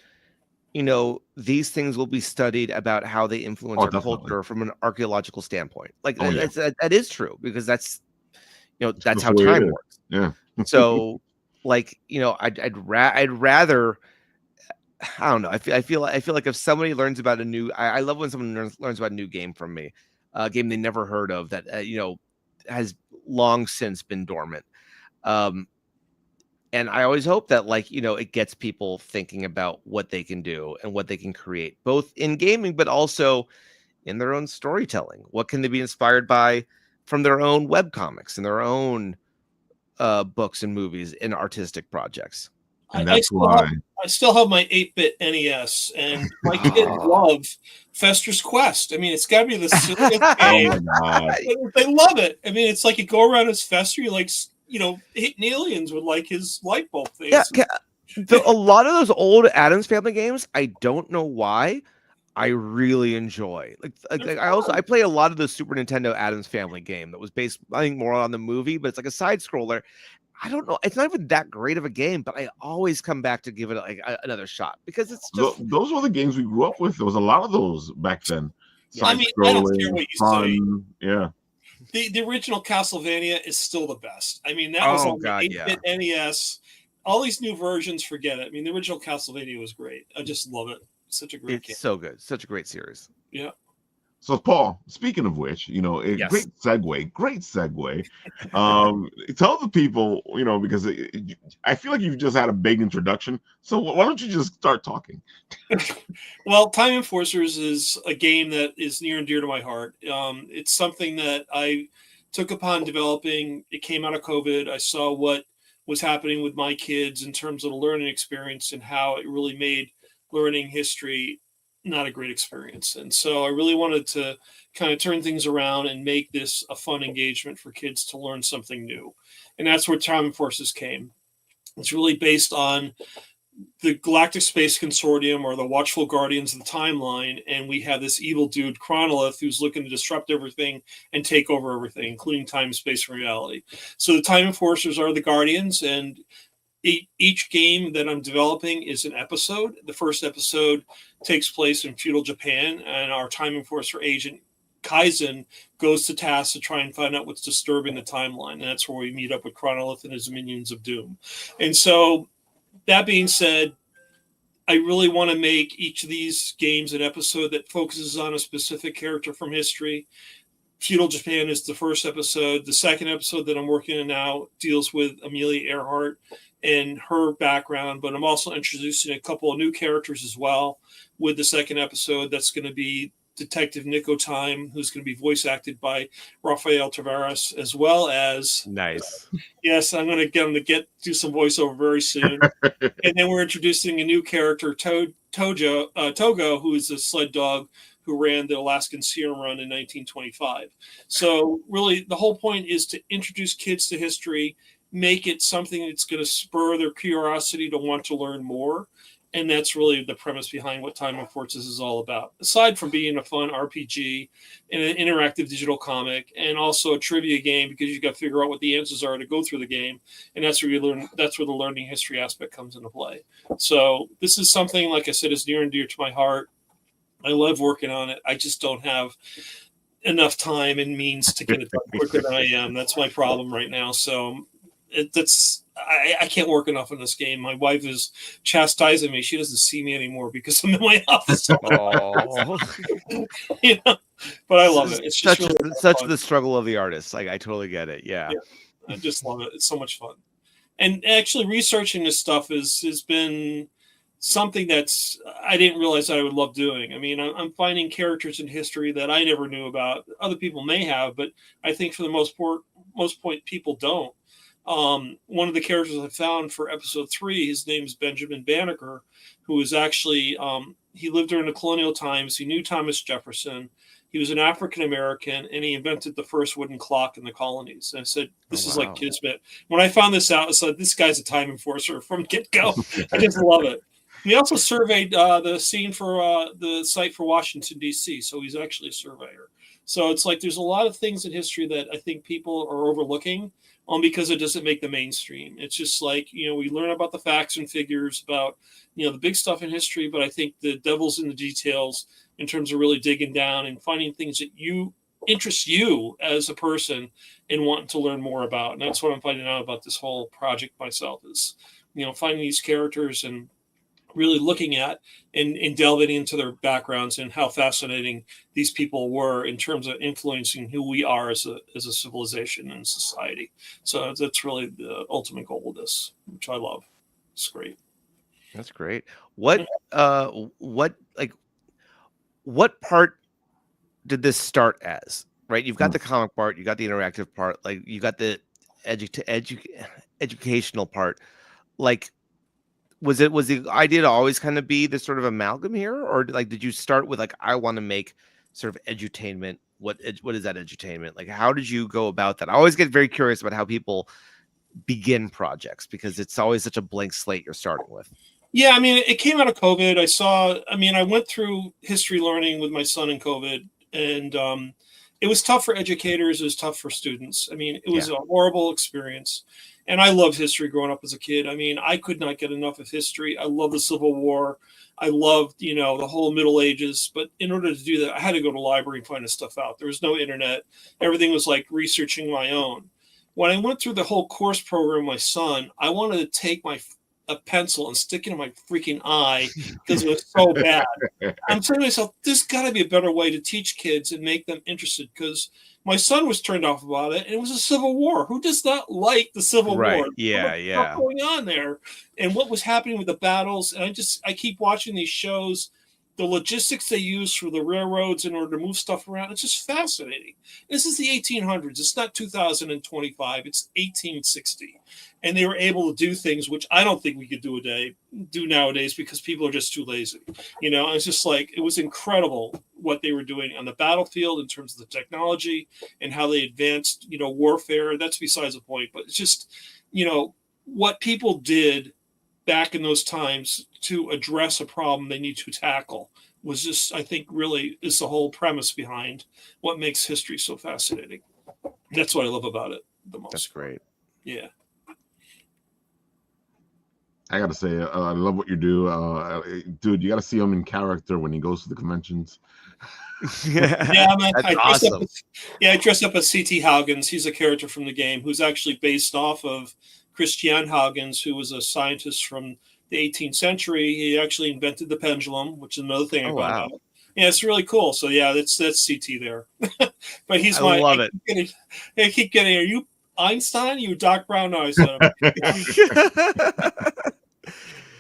S2: these things will be studied about how they influence our culture from an archaeological standpoint. Like, that is true, because that's that's how time works.
S1: Yeah.
S2: So, I'd rather. I don't know. I feel like if somebody learns about a new, I love when someone learns about a new game from me, a game they never heard of that has long since been dormant. And I always hope that it gets people thinking about what they can do and what they can create, both in gaming but also in their own storytelling. What can they be inspired by from their own webcomics and their own books and movies and artistic projects?
S1: And that's why
S3: I still have my 8-bit NES, and my kids love Fester's Quest. I mean, it's got to be the silliest game.
S1: Oh my God.
S3: They love it. I mean, it's like you go around as Fester, you hitting aliens with his light bulb face.
S2: Yeah, a lot of those old Addams Family games, I don't know why, I really enjoy. I play a lot of the Super Nintendo Addams Family game that was based, I think, more on the movie, but it's like a side scroller. I don't know. It's not even that great of a game, but I always come back to give it another shot, because it's just
S1: those were the games we grew up with. There was a lot of those back then.
S3: I mean, I don't care what you say.
S1: Yeah.
S3: The original Castlevania is still the best. I mean, that was on the 8-bit NES. All these new versions, forget it. I mean, the original Castlevania was great. I just love it. Such a great game.
S2: It's so good. Such a great series.
S3: Yeah.
S1: So, Paul, speaking of which, great segue. Tell the people, because I feel like you've just had a big introduction. So why don't you just start talking?
S3: Well, Time Enforcers is a game that is near and dear to my heart. It's something that I took upon developing. It came out of COVID. I saw what was happening with my kids in terms of the learning experience and how it really made learning history not a great experience. And so I really wanted to kind of turn things around and make this a fun engagement for kids to learn something new. And that's where Time Enforcers came. It's really based on the Galactic Space Consortium, or the Watchful Guardians of the Timeline, and we have this evil dude, Chronolith, who's looking to disrupt everything and take over everything, including time, space, and reality. So the Time Enforcers are the Guardians, and each game that I'm developing is an episode. The first episode takes place in feudal Japan, and our Time Enforcer agent, Kaizen, goes to task to try and find out what's disturbing the timeline, and that's where we meet up with Chronolith and his minions of doom. And so, that being said, I really want to make each of these games an episode that focuses on a specific character from history. Feudal Japan is the first episode. The second episode that I'm working on now deals with Amelia Earhart and her background, but I'm also introducing a couple of new characters as well with the second episode. That's going to be Detective Nico Time, who's going to be voice acted by Rafael Tavares, as well as
S2: nice.
S3: Yes, I'm going to get him to do some voiceover very soon. And then we're introducing a new character, Togo, who is a sled dog who ran the Alaskan Serum Run in 1925. So really, the whole point is to introduce kids to history, make it something that's going to spur their curiosity to want to learn more. And that's really the premise behind what Time Enforcers is all about. Aside from being a fun RPG and an interactive digital comic, and also a trivia game, because you got to figure out what the answers are to go through the game, and that's where you learn. That's where the learning history aspect comes into play. So this is something, like I said, is near and dear to my heart. I love working on it. I just don't have enough time and means to get it done quicker than I am. That's my problem right now. So I can't work enough on this game. My wife is chastising me. She doesn't see me anymore because I'm in my office. You know? But I love it. It's just
S2: such the struggle of the artist. Like, I totally get it. Yeah.
S3: I just love it. It's so much fun. And actually researching this stuff has been something that's I didn't realize that I would love doing. I mean, I'm finding characters in history that I never knew about. Other people may have, but I think for the most point, people don't. One of the characters I found for episode 3, his name is Benjamin Banneker, who is actually, he lived during the colonial times. He knew Thomas Jefferson. He was an African-American, and he invented the first wooden clock in the colonies. And I said, this is like Kismet. When I found this out, I said, this guy's a time enforcer from get-go. I just love it. He also surveyed the scene for the site for Washington, D.C., so he's actually a surveyor. So it's like there's a lot of things in history that I think people are overlooking because it doesn't make the mainstream. It's just like, we learn about the facts and figures about, the big stuff in history, but I think the devil's in the details in terms of really digging down and finding things that interest you as a person and wanting to learn more about. And that's what I'm finding out about this whole project myself is, finding these characters and really looking at and delving into their backgrounds and how fascinating these people were in terms of influencing who we are as a civilization and society. So that's really the ultimate goal of this, which I love. It's great.
S2: That's great. What part did this start as? Right, you've got the comic part, you got the interactive part, like you got the educational part. Like, was the idea to always kind of be this sort of amalgam here, or like did you start with like I want to make sort of edutainment? What is that edutainment? Like, how did you go about that? I always get very curious about how people begin projects because it's always such a blank slate you're starting with.
S3: Yeah, I mean, it came out of COVID. I went through history learning with my son in COVID, and it was tough for educators. It was tough for students. I mean, it was a horrible experience. And I loved history growing up as a kid. I mean, I could not get enough of history. I love the Civil War. I loved, the whole Middle Ages. But in order to do that, I had to go to the library and find this stuff out. There was no internet. Everything was like researching my own. When I went through the whole course program with my son, I wanted to take a pencil and stick it in my freaking eye because it was so bad. I'm saying to myself, there's got to be a better way to teach kids and make them interested because my son was turned off about it, and it was a Civil War. Who does not like the Civil War?
S2: Yeah.
S3: What's going on there? And what was happening with the battles? And I keep watching these shows. The logistics they use for the railroads in order to move stuff around, it's just fascinating. This is the 1800s. It's not 2025. It's 1860. And they were able to do things which I don't think we could do nowadays because people are just too lazy. It's just like, it was incredible what they were doing on the battlefield in terms of the technology and how they advanced, warfare. That's besides the point. But it's just, what people did back in those times to address a problem they need to tackle was just, I think, really is the whole premise behind what makes history so fascinating. That's what I love about it the most.
S2: That's great.
S3: Yeah.
S1: I gotta say, I love what you do, dude. You gotta see him in character when he goes to the conventions.
S3: Yeah, man.
S2: That's awesome.
S3: I dress up as C.T. Huygens. He's a character from the game who's actually based off of Christian Huygens, who was a scientist from the 18th century. He actually invented the pendulum, which is another thing I found out. Yeah, it's really cool. So yeah, that's CT there. But he's
S2: I love it.
S3: I keep getting. Are you Einstein? You Doc Brown? No, I said.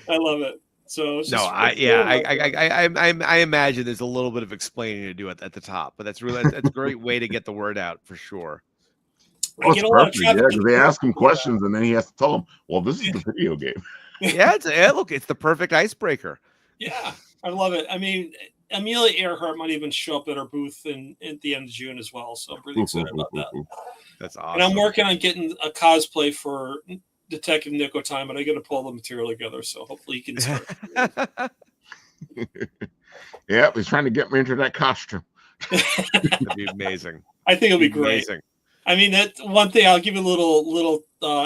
S3: I love it. So it's just,
S2: I imagine there's a little bit of explaining to do at the top, but that's a great way to get the word out for sure.
S1: Oh, it's perfect, yeah, because they ask him questions and then he has to tell them, well, this is the video game.
S2: Yeah, look, it's the perfect icebreaker.
S3: Yeah, I love it. I mean, Amelia Earhart might even show up at our booth at the end of June as well, so I'm pretty excited about that.
S2: That's awesome.
S3: And I'm working on getting a cosplay for Detective Nico Time, but I got to pull the material together, so hopefully he can start.
S1: Yeah, he's trying to get me into that costume.
S2: That'd be amazing.
S3: I think it'll be great. Amazing. I mean, that one thing, I'll give you a little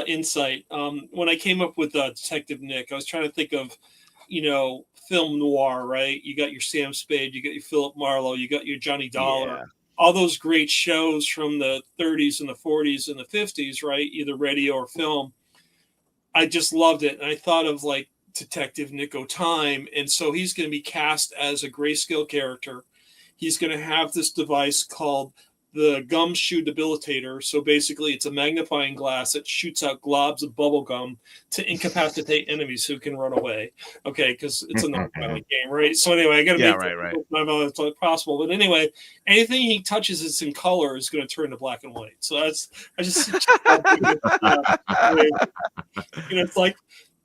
S3: insight. When I came up with Detective Nick, I was trying to think of, film noir, right? You got your Sam Spade, you got your Philip Marlowe, you got your Johnny Dollar, all those great shows from the 30s and the 40s and the 50s, right? Either radio or film. I just loved it. And I thought of like Detective Nico Time. And so he's going to be cast as a grayscale character. He's going to have this device called the Gumshoe Debilitator. So basically it's a magnifying glass that shoots out globs of bubble gum to incapacitate enemies who can run away. Okay, because it's a non-violent game, right? So anyway, I got to make it as possible. But anyway, anything he touches that's in color is going to turn to black and white. So it's like,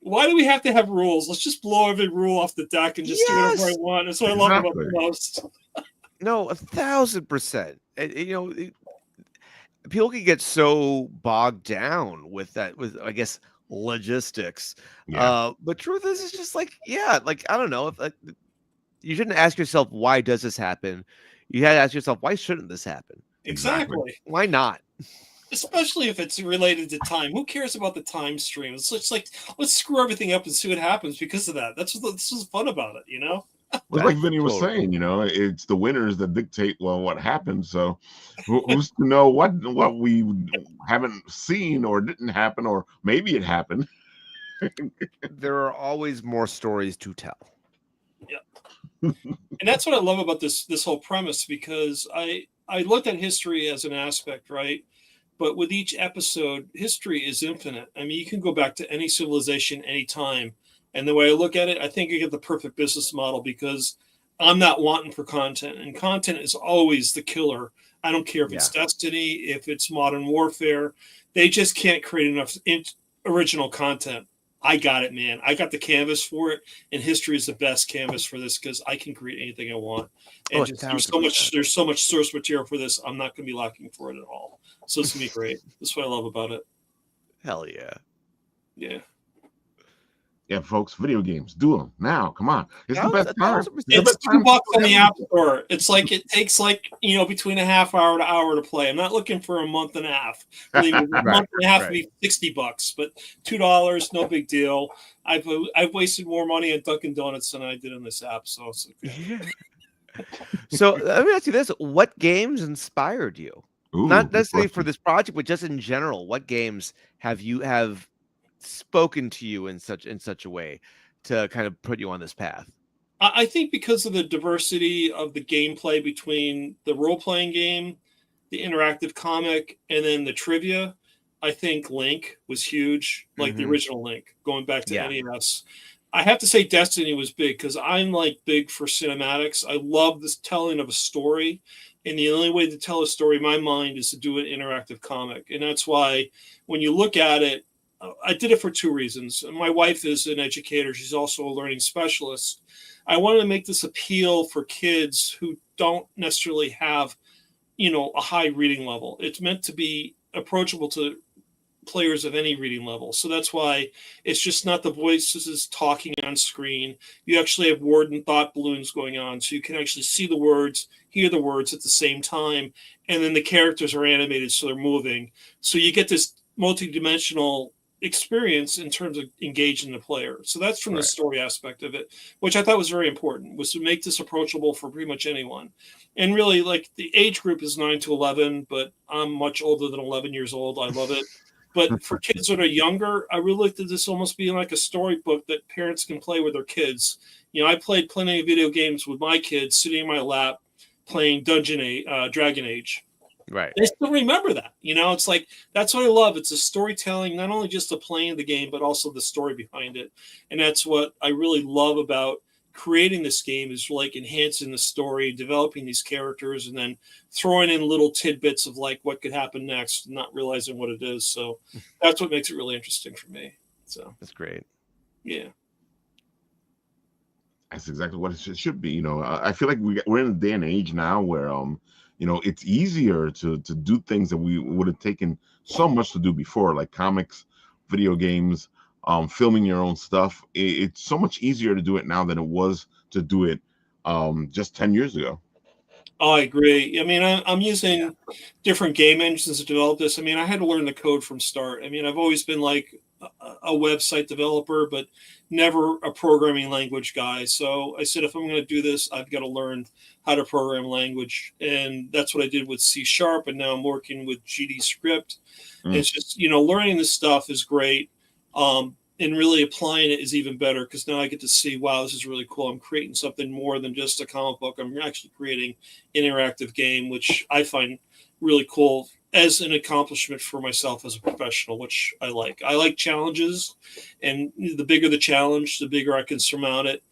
S3: why do we have to have rules? Let's just blow every rule off the deck and just do whatever I want. That's what I love about the most.
S2: No, 1,000%. People can get so bogged down with that, with I guess logistics. But truth is, it's just like, I don't know. If you shouldn't ask yourself why does this happen. You had to ask yourself why shouldn't this happen?
S3: Exactly.
S2: Why not?
S3: Especially if it's related to time. Who cares about the time stream? It's just like, let's screw everything up and see what happens because of that. This is fun about it,
S1: Well, like Vinny was saying, it's the winners that dictate what happens. So who's to know what we haven't seen or didn't happen, or maybe it happened.
S2: There are always more stories to tell.
S3: Yeah. And that's what I love about this whole premise, because I looked at history as an aspect, right? But with each episode, history is infinite. I mean, you can go back to any civilization, any time. And the way I look at it, I think I get the perfect business model, because I'm not wanting for content. And content is always the killer. I don't care if it's Destiny, if it's Modern Warfare. They just can't create enough original content. I got it, man. I got the canvas for it. And history is the best canvas for this, because I can create anything I want. And there's so much source material for this. I'm not going to be lacking for it at all. So it's going to be great. That's what I love about it.
S2: Hell yeah.
S3: Yeah.
S1: Yeah, folks, video games, do them now. Come on, it's the best time.
S3: It's $2 on the App Store. It's like it takes between a half hour to hour to play. I'm not looking for a month and a half. Believe me, a month and a half would be $60, but $2, no big deal. I've wasted more money on Dunkin' Donuts than I did on this app, so it's okay.
S2: So let me ask you this: what games inspired you? Not necessarily for this project, but just in general. What games have spoken to you in such a way to kind of put you on this path?
S3: I think because of the diversity of the gameplay between the role-playing game, the interactive comic, and then the trivia, I think Link was huge, like the original Link, going back to NES. I have to say Destiny was big, because I'm big for cinematics. I love this telling of a story, and the only way to tell a story in my mind is to do an interactive comic. And that's why when you look at it, I did it for two reasons. My wife is an educator. She's also a learning specialist. I wanted to make this appeal for kids who don't necessarily have, a high reading level. It's meant to be approachable to players of any reading level. So that's why it's just not the voices talking on screen. You actually have word and thought balloons going on, so you can actually see the words, hear the words at the same time, and then the characters are animated, so they're moving. So you get this multi-dimensional experience in terms of engaging the player. So that's from the story aspect of it, which I thought was very important, was to make this approachable for pretty much anyone. And really, like, the age group is 9 to 11, but I'm much older than 11 years old. I love it. But for kids that are younger, I really looked at this almost being like a storybook that parents can play with their kids. You know, I played plenty of video games with my kids sitting in my lap playing Dragon Age.
S2: Right.
S3: They still remember that. You know, it's like, that's what I love. It's a storytelling, not only just the playing the game, but also the story behind it. And that's what I really love about creating this game, is like enhancing the story, developing these characters, and then throwing in little tidbits of like what could happen next, not realizing what it is. So that's what makes it really interesting for me. So
S2: that's great.
S3: Yeah.
S1: That's exactly what it should be. You know, I feel like we're in a day and age now where, you know, it's easier to do things that we would have taken so much to do before, like comics, video games, filming your own stuff. It's so much easier to do it now than it was to do it just 10 years ago.
S3: Oh, I agree. I mean, I'm using different game engines to develop this. I mean, I had to learn the code from start. I mean, I've always been like a website developer, but never a programming language guy. So I said, if I'm going to do this, I've got to learn how to program language. And that's what I did with C#. And now I'm working with GD script. It's just, you know, learning this stuff is great. And really applying it is even better, because now I get to see, wow, this is really cool. I'm creating something more than just a comic book. I'm actually creating an interactive game, which I find really cool as an accomplishment for myself as a professional, which I like. I like challenges, and the bigger the challenge, the bigger I can surmount it,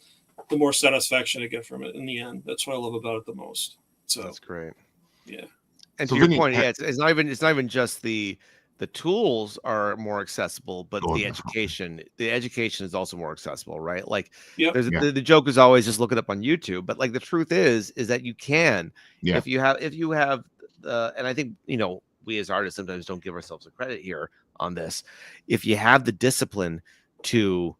S3: the more satisfaction I get from it in the end. That's what I love about it the most. So
S2: that's great.
S3: Yeah.
S2: And so to your point, yeah, it's not even just the tools are more accessible, but the education is also more accessible, right? Like, the joke is always just look it up on YouTube, but like the truth is that you can, if you have, and I think, you know, we as artists sometimes don't give ourselves a credit here on this. If you have the discipline to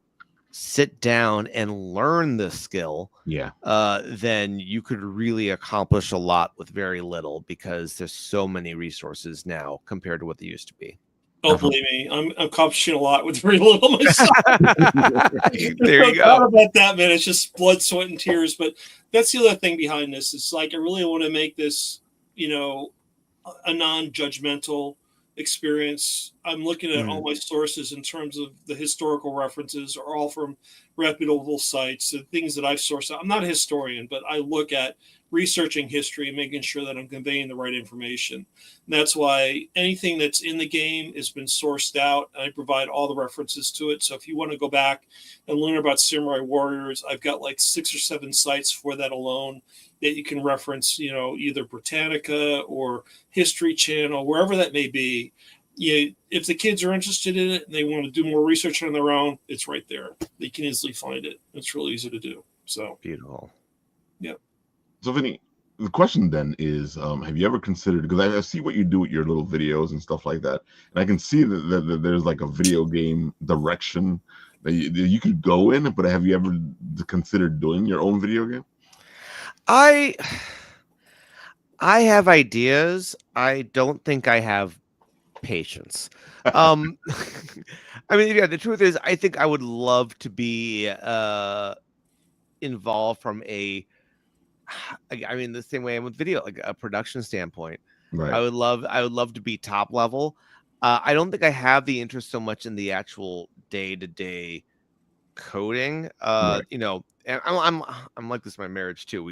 S2: sit down and learn the skill, then you could really accomplish a lot with very little, because there's so many resources now compared to what they used to be.
S3: Oh, believe me, I'm accomplishing a lot with very little myself.
S2: There you go.
S3: About that, man. It's just blood, sweat, and tears. But that's the other thing behind this. It's like, I really want to make this, you know, a non-judgmental experience. I'm looking at all my sources in terms of the historical references are all from reputable sites, the things that I've sourced out. I'm not a historian, but I look at researching history and making sure that I'm conveying the right information. And that's why anything that's in the game has been sourced out. I provide all the references to it. So if you want to go back and learn about Samurai Warriors, I've got like 6 or 7 sites for that alone that you can reference, you know, either Britannica or History Channel, wherever that may be. If the kids are interested in it and they want to do more research on their own, it's right there. They can easily find it. It's really easy to do. So
S2: beautiful.
S3: Yeah.
S1: So Vinny, the question then is, have you ever considered, because I see what you do with your little videos and stuff like that, and I can see that there's like a video game direction that you could go in, but have you ever considered doing your own video game?
S2: I have ideas. I don't think I have patience. I mean, yeah, the truth is, I think I would love to be involved from I mean, the same way I'm with video, like a production standpoint.
S1: Right.
S2: I would love to be top level. I don't think I have the interest so much in the actual day-to-day coding. You know, and I'm like this in my marriage too.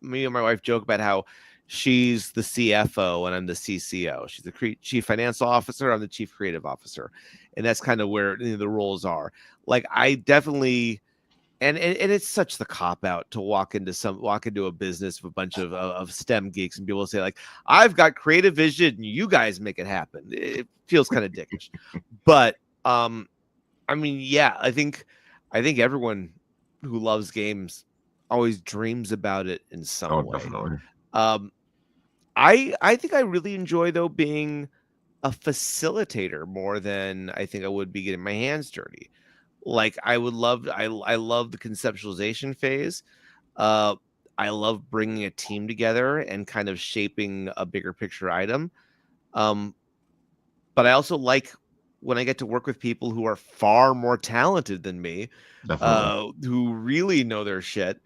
S2: Me and my wife joke about how she's the CFO and I'm the CCO. She's the chief financial officer. I'm the chief creative officer, and that's kind of where the roles are. Like, I definitely. And it's such the cop out to walk into a business with a bunch of STEM geeks and people say like, I've got creative vision, you guys make it happen. It feels kind of dickish. But I mean, yeah, I think everyone who loves games always dreams about it in some way.
S1: Definitely.
S2: I think I really enjoy though being a facilitator more than I think I would be getting my hands dirty. Like I love the conceptualization phase. I love bringing a team together and kind of shaping a bigger picture item. But I also like when I get to work with people who are far more talented than me, who really know their shit,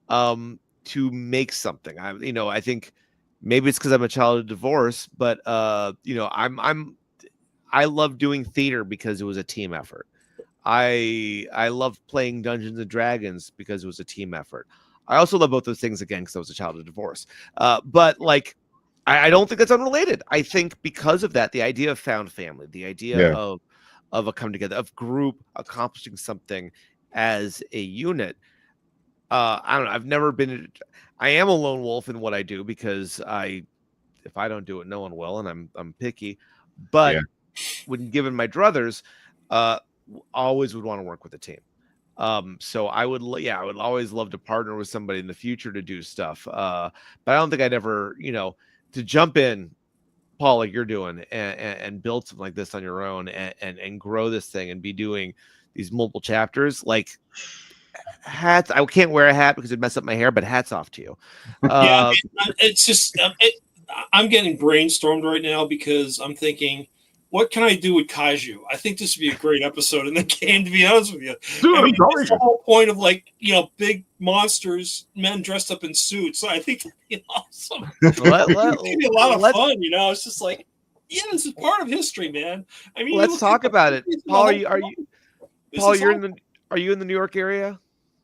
S2: to make something. I think maybe it's because I'm a child of divorce, but I love doing theater because it was a team effort. I love playing Dungeons and Dragons because it was a team effort. I also love both those things again because I was a child of divorce. But like, I don't think that's unrelated. I think because of that, the idea of found family, the idea of a come together, of group accomplishing something as a unit. I don't know. I've never been. I am a lone wolf in what I do because if I don't do it, no one will, and I'm picky. But when given my druthers, always would want to work with a team. So I would always love to partner with somebody in the future to do stuff. But I don't think I'd ever, to jump in, Paul, like you're doing, and build something like this on your own, and grow this thing and be doing these multiple chapters. Like, hats. I can't wear a hat because it'd mess up my hair, but hats off to you.
S3: It's just I'm getting brainstormed right now because I'm thinking, what can I do with Kaiju? I think this would be a great episode in the game, to be honest with you.
S1: Dude,
S3: it's the whole point of big monsters, men dressed up in suits. So I think that'd be awesome. It'd be a lot of fun, It's just like, this is part of history, man. I mean,
S2: let's talk about it. Paul, are you in the New York area?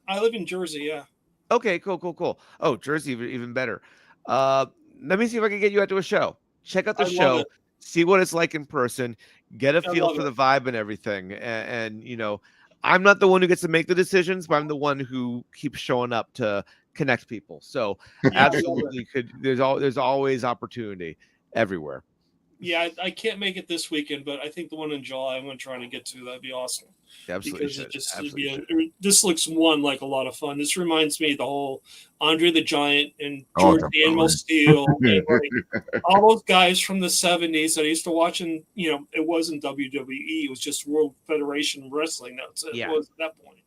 S3: I live in Jersey, yeah.
S2: Okay, cool. Oh, Jersey, even better. Let me see if I can get you out to a show. Check out the show. See what it's like in person, get a feel for the vibe and everything. And I'm not the one who gets to make the decisions, but I'm the one who keeps showing up to connect people. So absolutely there's always opportunity everywhere.
S3: Yeah, I can't make it this weekend, but I think the one in July I'm going to try to get to. That'd be awesome.
S2: Absolutely.
S3: Because this looks like a lot of fun. This reminds me of the whole Andre the Giant and George the Animal Steel, and all those guys from the 70s that I used to watch. And it wasn't WWE; it was just World Federation Wrestling. That's it was at that point.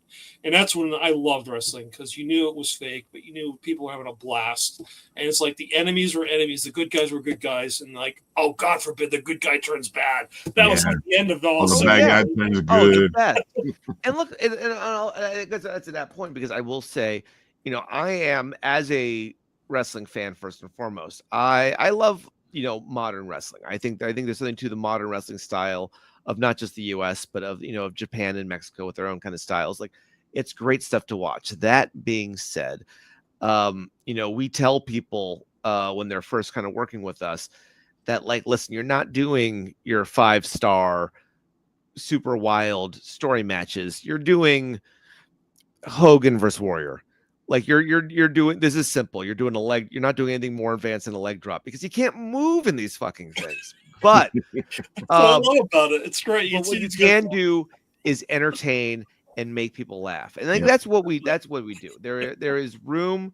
S3: And that's when I loved wrestling, because you knew it was fake, but you knew people were having a blast. And it's like the enemies were enemies, the good guys were good guys, and like, oh, God forbid the good guy turns bad. That was like the end of all.
S1: The bad guy turns good.
S2: And look, and I guess that's at that point, because I will say, I am, as a wrestling fan first and foremost, I love modern wrestling. I think there's something to the modern wrestling style of not just the US, but of of Japan and Mexico with their own kind of styles. Like, it's great stuff to watch. That being said, we tell people when they're first kind of working with us that, like, listen, you're not doing your 5-star super wild story matches. You're doing Hogan versus Warrior. Like, you're doing, this is simple. You're doing a leg. You're not doing anything more advanced than a leg drop, because you can't move in these fucking things. But
S3: I love about it. It's great.
S2: What you can do is entertain and make people laugh, and I think that's what we do. There is room.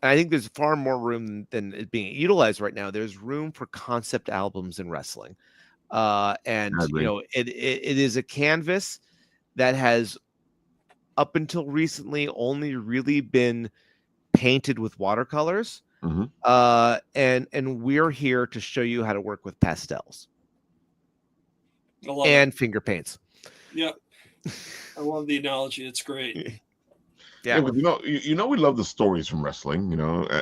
S2: I think there's far more room than is being utilized right now. There's room for concept albums in wrestling, and it is a canvas that has, up until recently, only really been painted with watercolors. And we're here to show you how to work with pastels and finger paints.
S3: Yeah, I love the analogy. It's great.
S1: Yeah, but we love the stories from wrestling.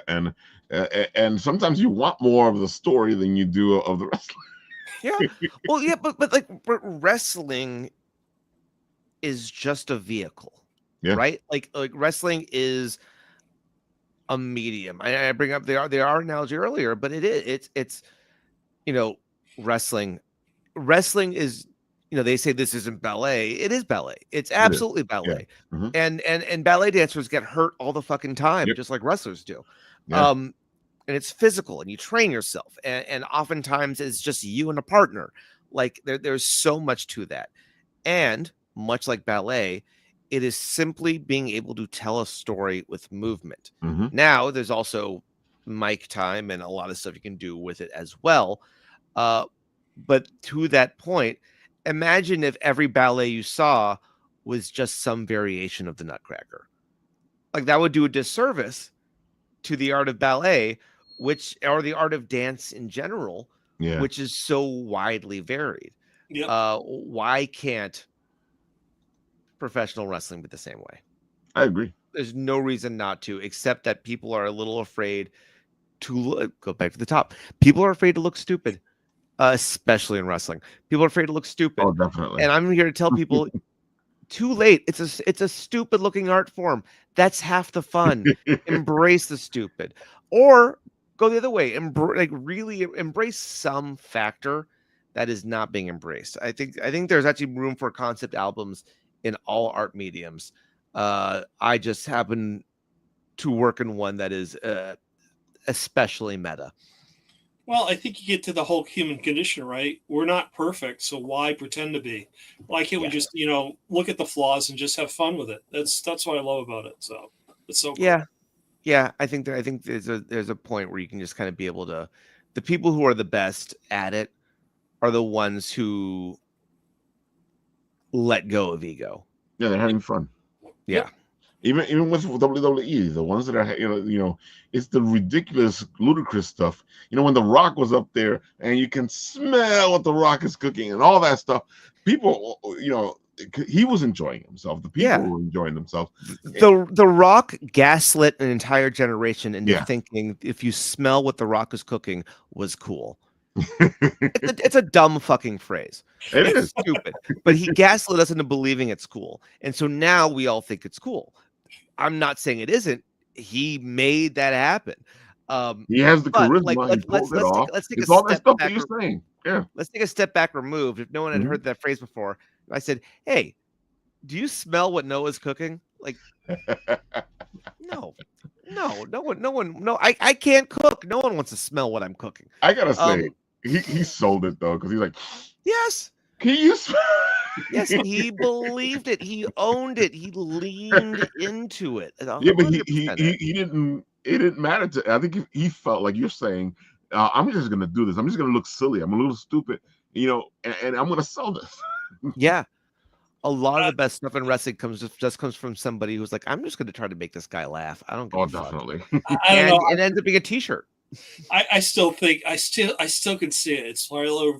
S1: And sometimes you want more of the story than you do of the wrestling.
S2: Yeah, well, yeah, but wrestling is just a vehicle, right? Like wrestling is a medium. I bring up the our analogy earlier, but it's wrestling. Wrestling is, they say this isn't ballet. It is ballet. It's absolutely ballet.
S1: Yeah.
S2: And ballet dancers get hurt all the fucking time, just like wrestlers do. And it's physical, and you train yourself, and oftentimes it's just you and a partner. Like, there's so much to that. And much like ballet, it is simply being able to tell a story with movement. Now, there's also mic time and a lot of stuff you can do with it as well. But to that point, imagine if every ballet you saw was just some variation of the Nutcracker. Like that would do a disservice to the art of ballet, or the art of dance in general, which is so widely varied. Why can't professional wrestling be the same way?
S1: I agree.
S2: There's no reason not to, except that people are a little afraid to go back to the top. People are afraid to look stupid, especially in wrestling. People are afraid to look stupid.
S1: Oh, definitely.
S2: And I'm here to tell people, too late. It's a stupid looking art form. That's half the fun. Embrace the stupid, or go the other way. Really embrace some factor that is not being embraced. I think there's actually room for concept albums in all art mediums. I just happen to work in one that is especially meta.
S3: Well, I think you get to the whole human condition, right? We're not perfect, so why pretend to be? Why can't we just, look at the flaws and just have fun with it? That's what I love about it. So it's so cool.
S2: Yeah. I think there's a point where you can just kind of be able to. The people who are the best at it are the ones who let go of ego.
S1: Yeah, they're having fun.
S2: Yeah.
S1: Even with WWE, the ones that are it's the ridiculous, ludicrous stuff. When The Rock was up there, and you can smell what The Rock is cooking and all that stuff. People, he was enjoying himself. The people were enjoying themselves.
S2: The Rock gaslit an entire generation into thinking if you smell what The Rock is cooking was cool. It's a dumb fucking phrase. It's stupid, but he gaslit us into believing it's cool, and so now we all think it's cool. I'm not saying it isn't. He made that happen.
S1: He has the charisma. Let's take all that stuff that you're saying. Yeah.
S2: Let's take a step back removed. If no one had heard that phrase before, I said, "Hey, do you smell what Noah's cooking?" Like, no one. I can't cook. No one wants to smell what I'm cooking.
S1: I gotta say, he sold it though, because he's like,
S2: yes.
S1: Can you smell?
S2: Yes, he believed it. He owned it. He leaned into it.
S1: Yeah, but he didn't. It didn't matter to. I think he felt like you're saying, I'm just gonna do this. I'm just gonna look silly. I'm a little stupid, and I'm gonna sell this.
S2: Yeah, a lot of the best stuff in wrestling comes from somebody who's like, I'm just gonna try to make this guy laugh. I don't give a fuck.
S1: Definitely.
S2: And it ends up being a T-shirt.
S3: I still think I still can see it. It's probably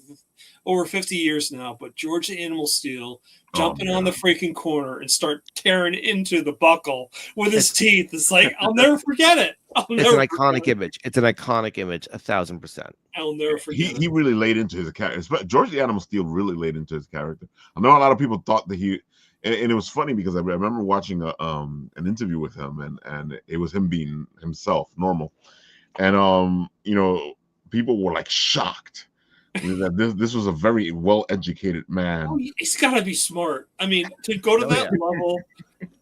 S3: over 50 years now, but George the Animal Steel jumping on the freaking corner and start tearing into the buckle with his teeth. It's like, I'll never forget it.
S2: It's an iconic image. It's an iconic image, 1,000%.
S3: I'll never forget it.
S1: He really laid into his character. George the Animal Steel really laid into his character. I know a lot of people thought that and it was funny because I remember watching an interview with him, and it was him being himself, normal. And people were like shocked that this was a very well-educated man.
S3: Oh, he's got to be smart. I mean, to go to that level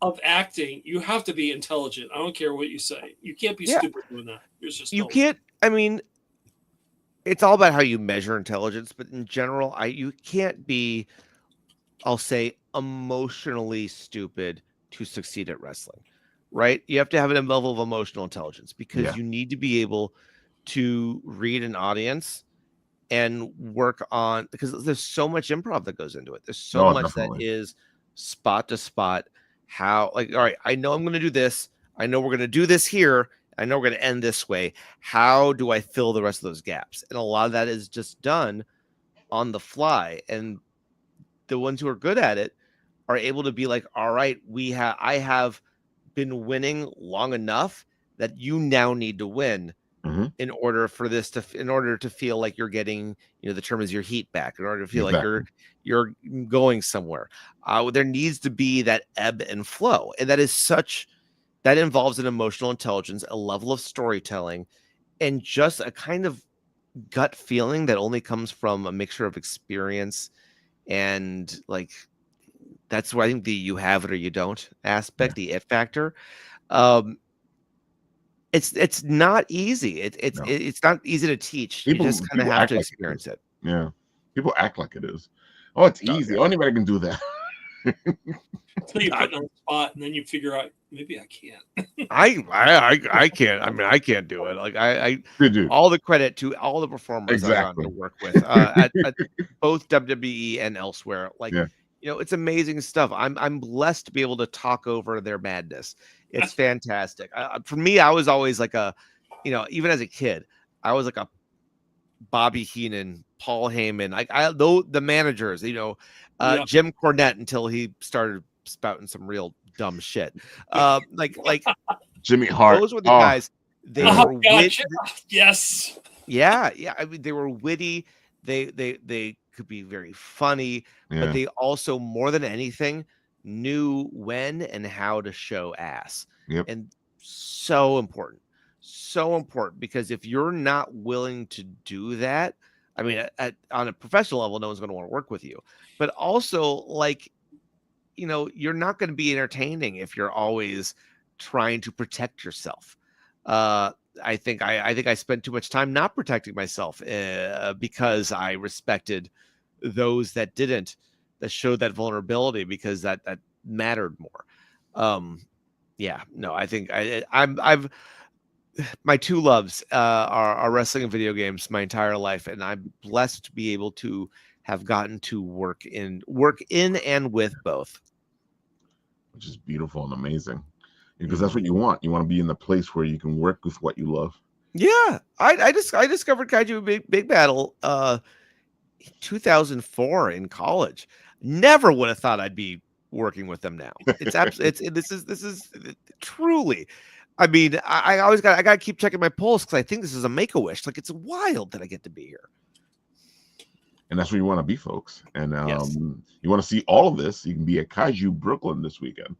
S3: of acting, you have to be intelligent. I don't care what you say. You can't be stupid doing that.
S2: You can't. I mean, it's all about how you measure intelligence, but in general, you can't be, I'll say, emotionally stupid to succeed at wrestling. Right? You have to have a level of emotional intelligence because you need to be able to read an audience and work on, because there's so much improv that goes into it. There's so much that is spot to spot. How, all right, I know I'm going to do this. I know we're going to do this here. I know we're going to end this way. How do I fill the rest of those gaps? And a lot of that is just done on the fly. And the ones who are good at it are able to be like, all right, I have been winning long enough that you now need to win in order to feel like you're getting, the term is your heat back, in order to feel like you're going somewhere. There needs to be that ebb and flow, and that involves an emotional intelligence, a level of storytelling, and just a kind of gut feeling that only comes from a mixture of experience and like. That's where I think the you have it or you don't aspect, the it factor. It's not easy. It's not easy to teach. You just kind of have to experience it.
S1: Yeah. People act like it is. Oh, it's easy. Anybody can do that.
S3: Until you put it on the spot and then you figure out maybe I can't.
S2: I can't. I mean, I can't do it. Like all the credit to all the performers I've gotten to work with at both WWE and elsewhere. Like, it's amazing stuff. I'm blessed to be able to talk over their madness. It's fantastic. For me, I was always like even as a kid, I was like a Bobby Heenan, Paul Heyman, the managers, Jim Cornette until he started spouting some real dumb shit. Like
S1: Jimmy Hart.
S2: Those were the guys. They were
S3: witty. Yes.
S2: Yeah. I mean, they were witty. They could be very funny, but they also, more than anything, knew when and how to show ass. And so important. So important, because if you're not willing to do that, I mean, on a professional level, no one's going to want to work with you. But also, like, you're not going to be entertaining if you're always trying to protect yourself. I think I spent too much time not protecting myself because I respected those that didn't, that showed that vulnerability, because that mattered more. I think I've my two loves are wrestling and video games my entire life, and I'm blessed to be able to have gotten to work in and with both,
S1: which is beautiful and amazing, because that's what you want. You want to be in the place where you can work with what you love.
S2: Yeah, I discovered Kaiju Big Battle 2004 in college. Never would have thought I'd be working with them now. It's absolutely this is truly. I mean, I always got to keep checking my pulse, because I think this is a Make-A-Wish. Like, it's wild that I get to be here.
S1: And that's where you want to be, folks. And you want to see all of this, you can be at Kaiju Brooklyn this weekend,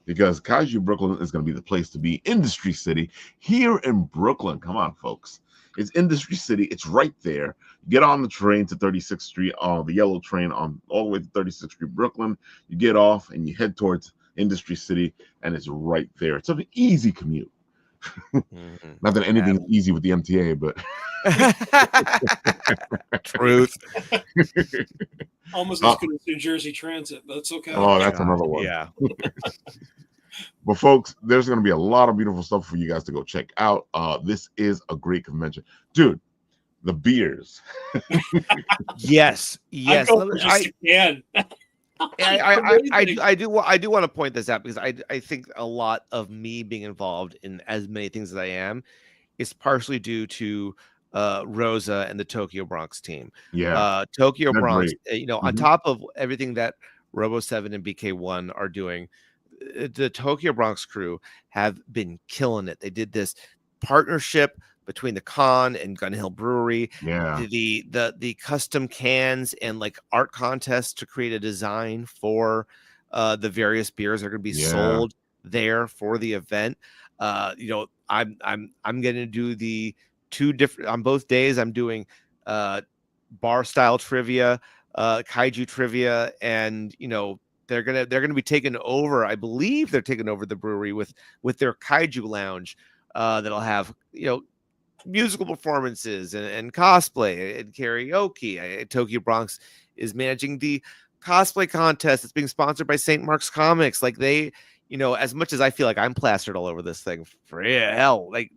S1: because Kaiju Brooklyn is going to be the place to be. Industry City here in Brooklyn. Come on, folks. It's Industry City. It's right there. Get on the train to 36th Street, the yellow train all the way to 36th Street, Brooklyn. You get off and you head towards Industry City, and it's right there. It's an easy commute. Not that anything's easy with the MTA, but
S2: truth.
S3: Almost as good as New Jersey Transit, but it's okay.
S1: Oh, that's another one.
S2: Yeah.
S1: But folks, there's going to be a lot of beautiful stuff for you guys to go check out. This is a great convention, dude. The beers.
S2: Yes.
S3: I
S2: do want to point this out, because I think a lot of me being involved in as many things as I am is partially due to Rosa and the Tokyo Bronx team. Tokyo Bronx, on top of everything that Robo 7 and BK1 are doing, the Tokyo Bronx crew have been killing it. They did this partnership between the Con and Gun Hill Brewery, the custom cans and like art contests to create a design for the various beers that are going to be sold there for the event. I'm going to do the two different on both days. I'm doing bar style trivia, kaiju trivia, and they're gonna be taking over. I believe they're taking over the brewery with their kaiju lounge that'll have musical performances and cosplay and karaoke. Tokyo Bronx is managing the cosplay contest. It's being sponsored by St. Mark's Comics. Like, they, as much as I feel like I'm plastered all over this thing, for hell, like,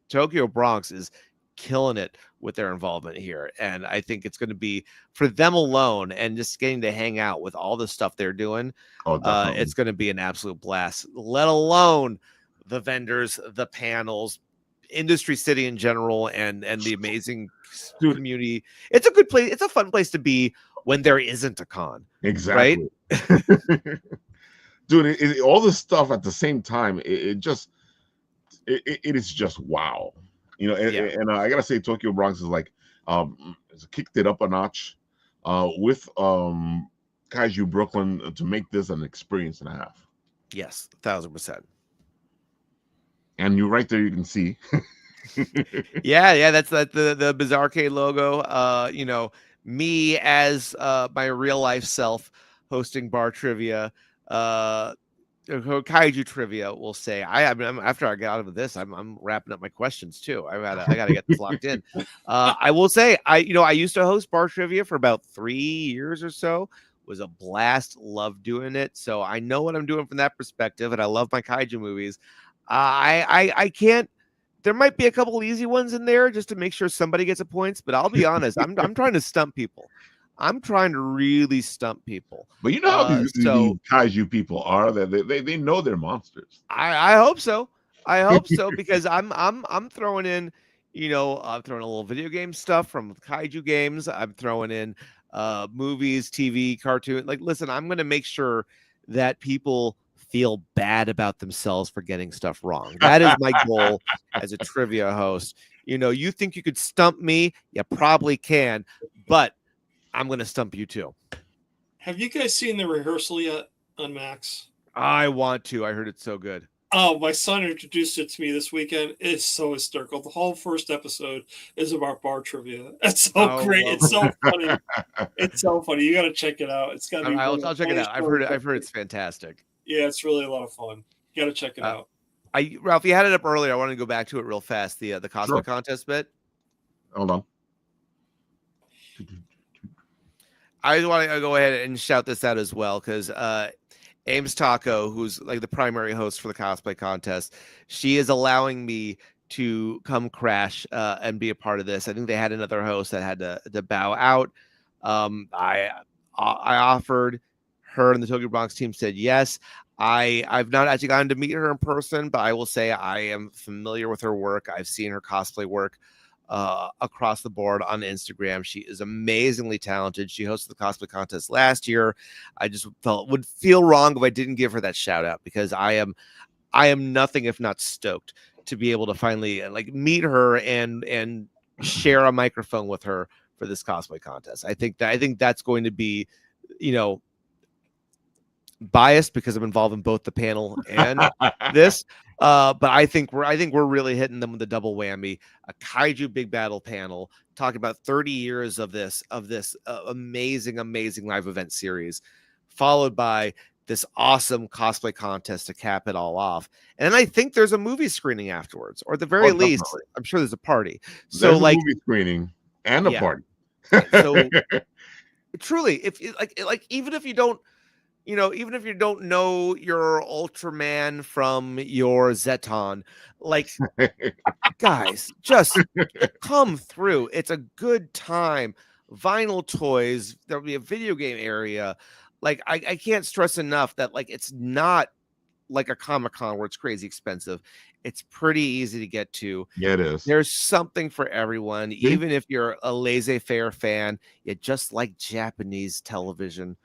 S2: Tokyo Bronx is killing it with their involvement here. And I think it's going to be, for them alone and just getting to hang out with all the stuff they're doing, it's going to be an absolute blast, let alone the vendors, the panels, Industry City in general, and the amazing community. It's a good place. It's a fun place to be when there isn't a con.
S1: Exactly. Right? Dude, all this stuff at the same time, it is just wow. And I gotta say, Tokyo Bronx is like kicked it up a notch with Kaiju Brooklyn to make this an experience and a half.
S2: Yes, 1000%.
S1: And you're right there, you can see.
S2: That's the Bizarrecade logo. Me as my real life self hosting bar trivia, kaiju trivia, we'll say. I'm after I get out of this, I'm wrapping up my questions too. I gotta get this locked in. I will say, I used to host bar trivia for about 3 years or so was a blast. Love doing it. So I know what I'm doing from that perspective, and I love my kaiju movies. I can't. There might be a couple easy ones in there just to make sure somebody gets a points, but I'll be honest, I'm trying to stump people. I'm trying to really stump people.
S1: But you know how these kaiju people are, that they know they're monsters.
S2: I hope so. I hope so, because I'm throwing in, I'm throwing a little video game stuff from kaiju games. I'm throwing in movies, TV, cartoon. Like, listen, I'm going to make sure that people feel bad about themselves for getting stuff wrong. That is my goal as a trivia host. You think you could stump me? You probably can, but I'm going to stump you too.
S3: Have you guys seen the rehearsal yet on Max?
S2: I want to. I heard it's so good.
S3: Oh, my son introduced it to me this weekend. It's so hysterical. The whole first episode is about bar trivia. It's so great. It's so funny. It's so funny. You got to check it out. It's got to be.
S2: I'll check it out. I've heard it's fantastic.
S3: Yeah, it's really a lot of fun. You got to check it out.
S2: Ralph, you had it up earlier. I want to go back to it real fast. The cosplay contest bit.
S1: Hold on.
S2: I want to go ahead and shout this out as well, because Ames Taco, who's like the primary host for the cosplay contest, she is allowing me to come crash and be a part of this. I think they had another host that had to bow out. I offered her, and the Tokyo Bronx team said yes. I've not actually gotten to meet her in person, but I will say I am familiar with her work. I've seen her cosplay work across the board on Instagram. She is amazingly talented. She hosted the cosplay contest last year. I just would feel wrong if I didn't give her that shout out, because I am nothing if not stoked to be able to finally meet her and share a microphone with her for this cosplay contest. I think that's going to be, biased because I'm involved in both the panel and this. But I think we're really hitting them with a double whammy. A kaiju big battle panel talking about 30 years of this amazing live event series, followed by this awesome cosplay contest to cap it all off. And then I think there's a movie screening afterwards, or at the very least, I'm sure there's a party. So
S1: there's a movie screening and a party.
S2: So truly, if even if you don't, even if you don't know your Ultraman from your Zeton, guys, just come through. It's a good time. Vinyl toys. There'll be a video game area. I can't stress enough that it's not like a Comic-Con where it's crazy expensive. It's pretty easy to get to.
S1: Yeah, it is.
S2: There's something for everyone. Even if you're a laissez-faire fan, you just like Japanese television.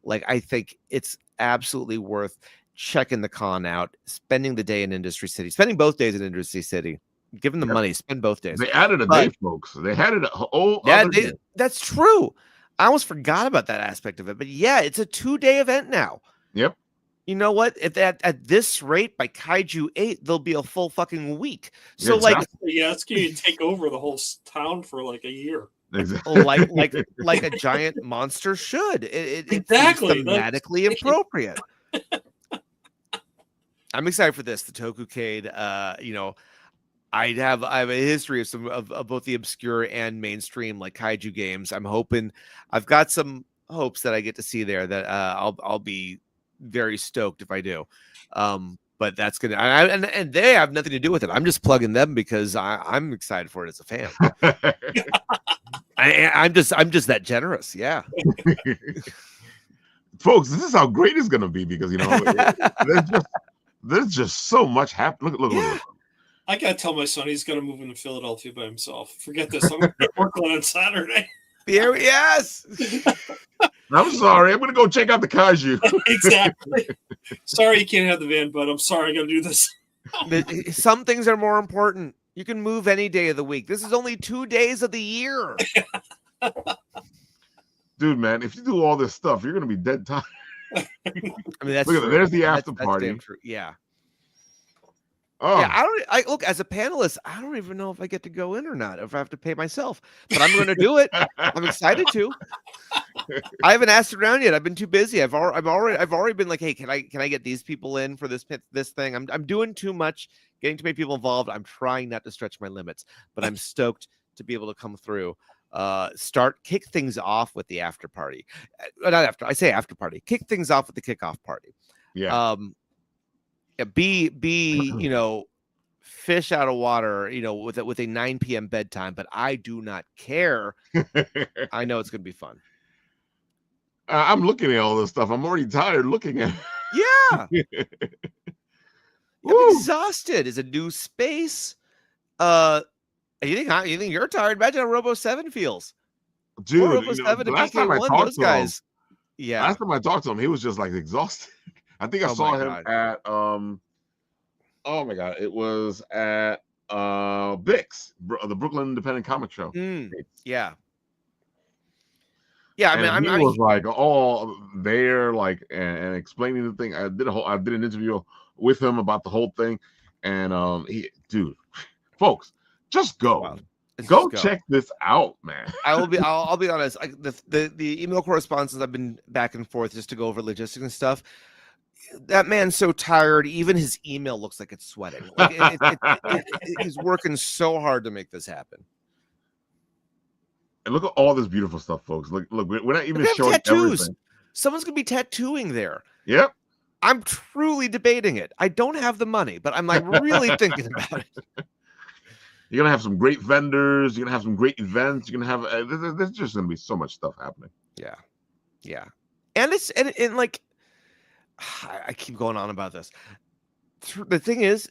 S2: I think it's absolutely worth checking the con out, spending the day in Industry City, spending both days in Industry City, give them the money, spend both days.
S1: They added a day, folks. They had it day.
S2: That's true. I almost forgot about that aspect of it. But yeah, it's a 2-day event now.
S1: Yep.
S2: You know what? If at this rate, by Kaiju 8, there'll be a full fucking week. So
S3: it's going to take over the whole town for a year.
S1: Exactly.
S2: like a giant monster should. It's
S3: exactly
S2: thematically appropriate. I'm excited for this. The Tokucade. I have a history of some of both the obscure and mainstream kaiju games. I'm hoping I've got some hopes that I get to see there that I'll be very stoked if I do. But that's gonna and they have nothing to do with it. I'm just plugging them because I'm excited for it as a fan. I'm just that generous. Yeah.
S1: Folks, this is how great it's gonna be, because there's just so much happening. Look.
S3: I gotta tell my son he's gonna move into Philadelphia by himself. Forget this. I'm gonna be at Brooklyn on Saturday.
S2: Yes.
S1: I'm sorry. I'm gonna go check out the kaiju.
S3: Exactly. Sorry you can't have the van, but I'm sorry I gotta do this.
S2: Some things are more important. You can move any day of the week. This is only 2 days of the year.
S1: Dude, man, if you do all this stuff, you're gonna be dead tired.
S2: I mean, that's
S1: look at there's the after
S2: that's
S1: party.
S2: Damn true. Yeah.
S1: Oh.
S2: Yeah, I look, as a panelist, I don't even know if I get to go in or not, if I have to pay myself, but I'm going to do it. I'm excited to. I haven't asked around yet. I've been too busy. I've already been like, hey, can I get these people in for this thing? I'm doing too much, getting too many people involved. I'm trying not to stretch my limits, but I'm stoked to be able to come through. kick things off with the after party. Not after, I say after party. Kick things off with the kickoff party.
S1: Yeah.
S2: Be fish out of water, with a 9 p.m. bedtime, but I do not care. I know it's gonna be fun.
S1: I'm looking at all this stuff. I'm already tired looking at
S2: it. Yeah. I'm exhausted. It's a new space. You think you're tired? Imagine how Robo 7 feels.
S1: Dude,
S2: Robo 7 and PK1, those guys. Yeah.
S1: Last time I talked to him, he was just like exhausted. I think I saw him at oh my god, it was at Bix, the Brooklyn Independent Comic Show.
S2: Yeah. Yeah, I mean,
S1: he was like all there, like and explaining the thing. I did an interview with him about the whole thing, and dude, folks, just go. Wow. Go check this out, man.
S2: I'll be honest. The email correspondence I've been back and forth just to go over logistics and stuff. That man's so tired. Even his email looks like it's sweating. Like he's working so hard to make this happen.
S1: And look at all this beautiful stuff, folks. Look, we're not even showing tattoos. Everything.
S2: Someone's gonna be tattooing there.
S1: Yep.
S2: I'm truly debating it. I don't have the money, but I'm like really thinking about it.
S1: You're gonna have some great vendors. You're gonna have some great events. You're gonna have there's just gonna be so much stuff happening.
S2: Yeah, and it's and like I keep going on about this. The thing is,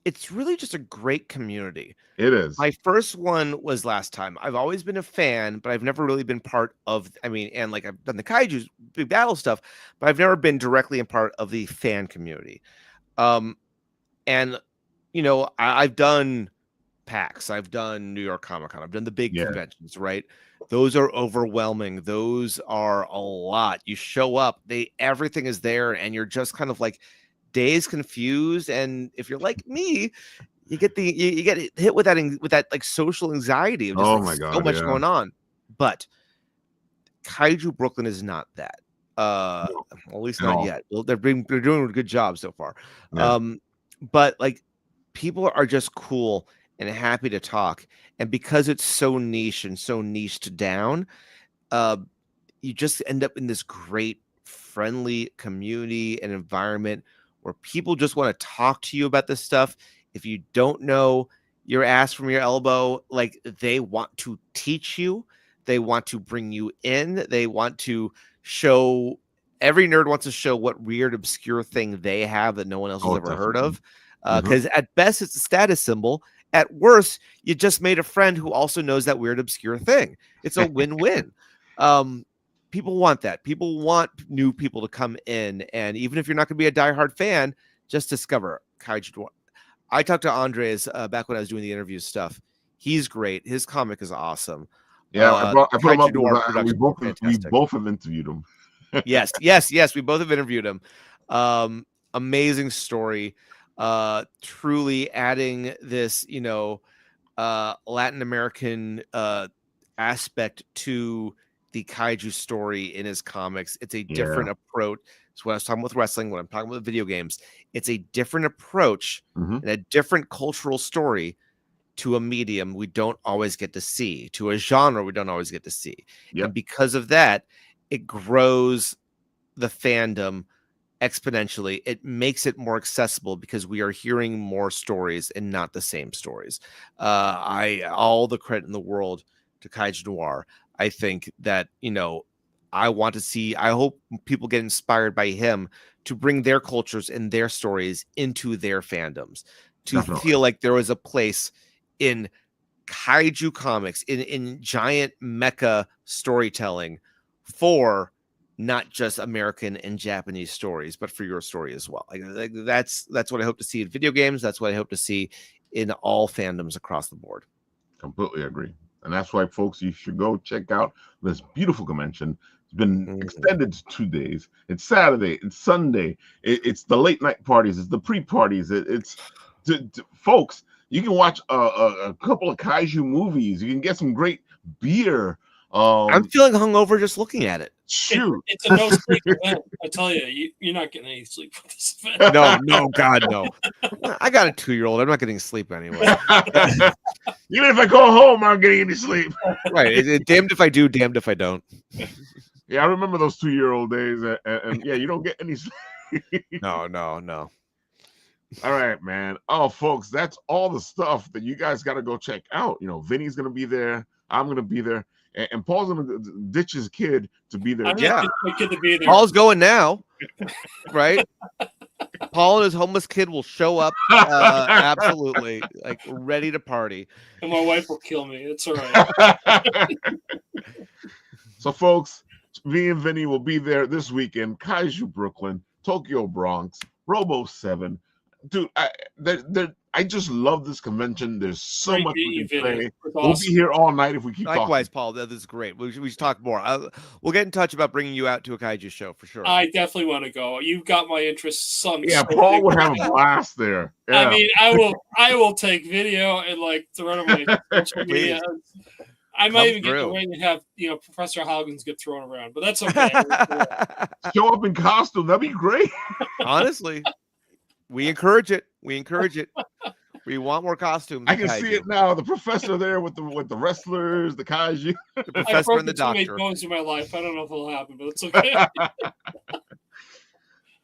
S2: it's really just a great community.
S1: It is.
S2: My first one was last time. I've always been a fan, but I've never really been part of. And like I've done the Kaiju big battle stuff, but I've never been directly a part of the fan community. And I've done PAX, I've done New York Comic Con, I've done the big conventions, right? Those are overwhelming. Those are a lot. You show up, everything is there, and you're just kind of like dazed, confused. And if you're like me, you get hit with that like social anxiety of just so much going on. But Kaiju Brooklyn is not that. At least not yet. Well, they're doing a good job so far. Yeah. But like people are just cool and happy to talk, and because it's so niche and so niched down, you just end up in this great friendly community and environment where people just want to talk to you about this stuff. If you don't know your ass from your elbow, like they want to teach you, they want to bring you in, they want to show, every nerd wants to show what weird obscure thing they have that no one else has ever heard of, because at best it's a status symbol. At worst, you just made a friend who also knows that weird, obscure thing. It's a win-win. People want that. People want new people to come in. And even if you're not going to be a diehard fan, just discover Kaiju. I talked to Andres back when I was doing the interview stuff. He's great. His comic is awesome.
S1: Yeah, I put him up. We both have interviewed him.
S2: Yes. We both have interviewed him. Amazing story. Truly adding this, Latin American aspect to the Kaiju story in his comics. It's a different approach. It's what I was talking with wrestling, what I'm talking about with video games. It's a different approach and a different cultural story to a medium we don't always get to see, to a genre we don't always get to see. Yep. And because of that, it grows the fandom exponentially. It makes it more accessible because we are hearing more stories and not the same stories. All the credit in the world to Kaiju Noir. I think that, I hope people get inspired by him to bring their cultures and their stories into their fandoms, to feel like there was a place in Kaiju comics, in giant mecha storytelling for not just American and Japanese stories, but for your story as well. Like that's what I hope to see in video games. That's what I hope to see in all fandoms across the board.
S1: Completely agree. And that's why, folks, you should go check out this beautiful convention. It's been extended to 2 days. It's Saturday. It's Sunday. It's the late night parties. It's the pre-parties. Folks, you can watch a couple of Kaiju movies. You can get some great beer.
S2: I'm feeling hungover just looking at it.
S1: Shoot.
S3: It's a no sleep event. I tell you, you're not getting any sleep for this event.
S2: No, God, no. I got a 2-year-old. I'm not getting sleep anyway.
S1: Even if I go home, I'm getting any sleep.
S2: Right. Damned if I do, damned if I don't.
S1: Yeah, I remember those 2-year-old days. And yeah, you don't get any sleep.
S2: No.
S1: All right, man. Oh, folks, that's all the stuff that you guys got to go check out. You know, Vinny's going to be there. I'm going to be there. And Paul's going to ditch his kid to be there.
S3: I'm going to ditch my kid to be there.
S2: Paul's going now, right? Paul and his homeless kid will show up absolutely, like, ready to party.
S3: And my wife will kill me. It's all right.
S1: So, folks, me and Vinny will be there this weekend. Kaiju Brooklyn, Tokyo Bronx, Robo 7. Dude, I just love this convention. There's so much we can say. We'll be here all night if we keep talking.
S2: Likewise, Paul. This is great. We should talk more. We'll get in touch about bringing you out to a kaiju show for sure.
S3: I definitely want to go. You've got my interest.
S1: Yeah, Paul would have a blast there. Yeah.
S3: I mean, I will take video and like throw it on my social media. I might even get the ring and have Professor Haugens get thrown around, but that's okay.
S1: Show up in costume. That'd be great.
S2: Honestly. We encourage it. We want more costumes.
S1: I can see it now. The professor there with the wrestlers, the kaiju.
S2: The professor and the doctor.
S3: I've broken too many bones in my life. I don't know if it'll happen, but it's okay.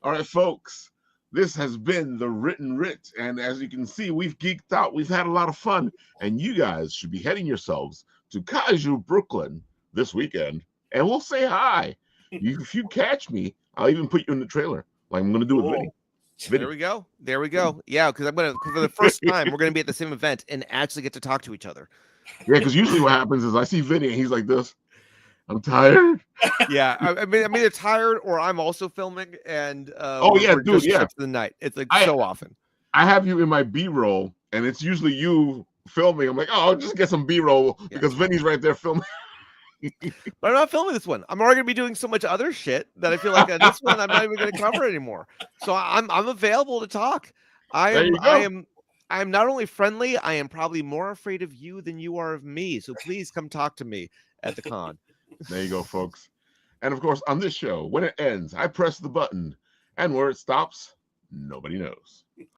S1: All right, folks. This has been the Written Writ. And as you can see, we've geeked out. We've had a lot of fun. And you guys should be heading yourselves to Kaiju Brooklyn this weekend. And we'll say hi. If you catch me, I'll even put you in the trailer. Like I'm going to do with Vinny.
S2: There we go. Yeah, because for the first time, we're going to be at the same event and actually get to talk to each other.
S1: Yeah, because usually what happens is I see Vinny and he's like this. I'm tired.
S2: Yeah, I mean, I'm either tired or I'm also filming. And
S1: dude, yeah.
S2: The night. It's like so often.
S1: I have you in my B-roll, and it's usually you filming. I'm like, oh, I'll just get some B-roll because Vinny's right there filming.
S2: But I'm not filming this one. I'm already going to be doing so much other shit that I feel like this one I'm not even going to cover anymore. So I'm available to talk. I am not only friendly, I am probably more afraid of you than you are of me. So please come talk to me at the con.
S1: There you go, folks. And of course, on this show, when it ends, I press the button, and where it stops, nobody knows.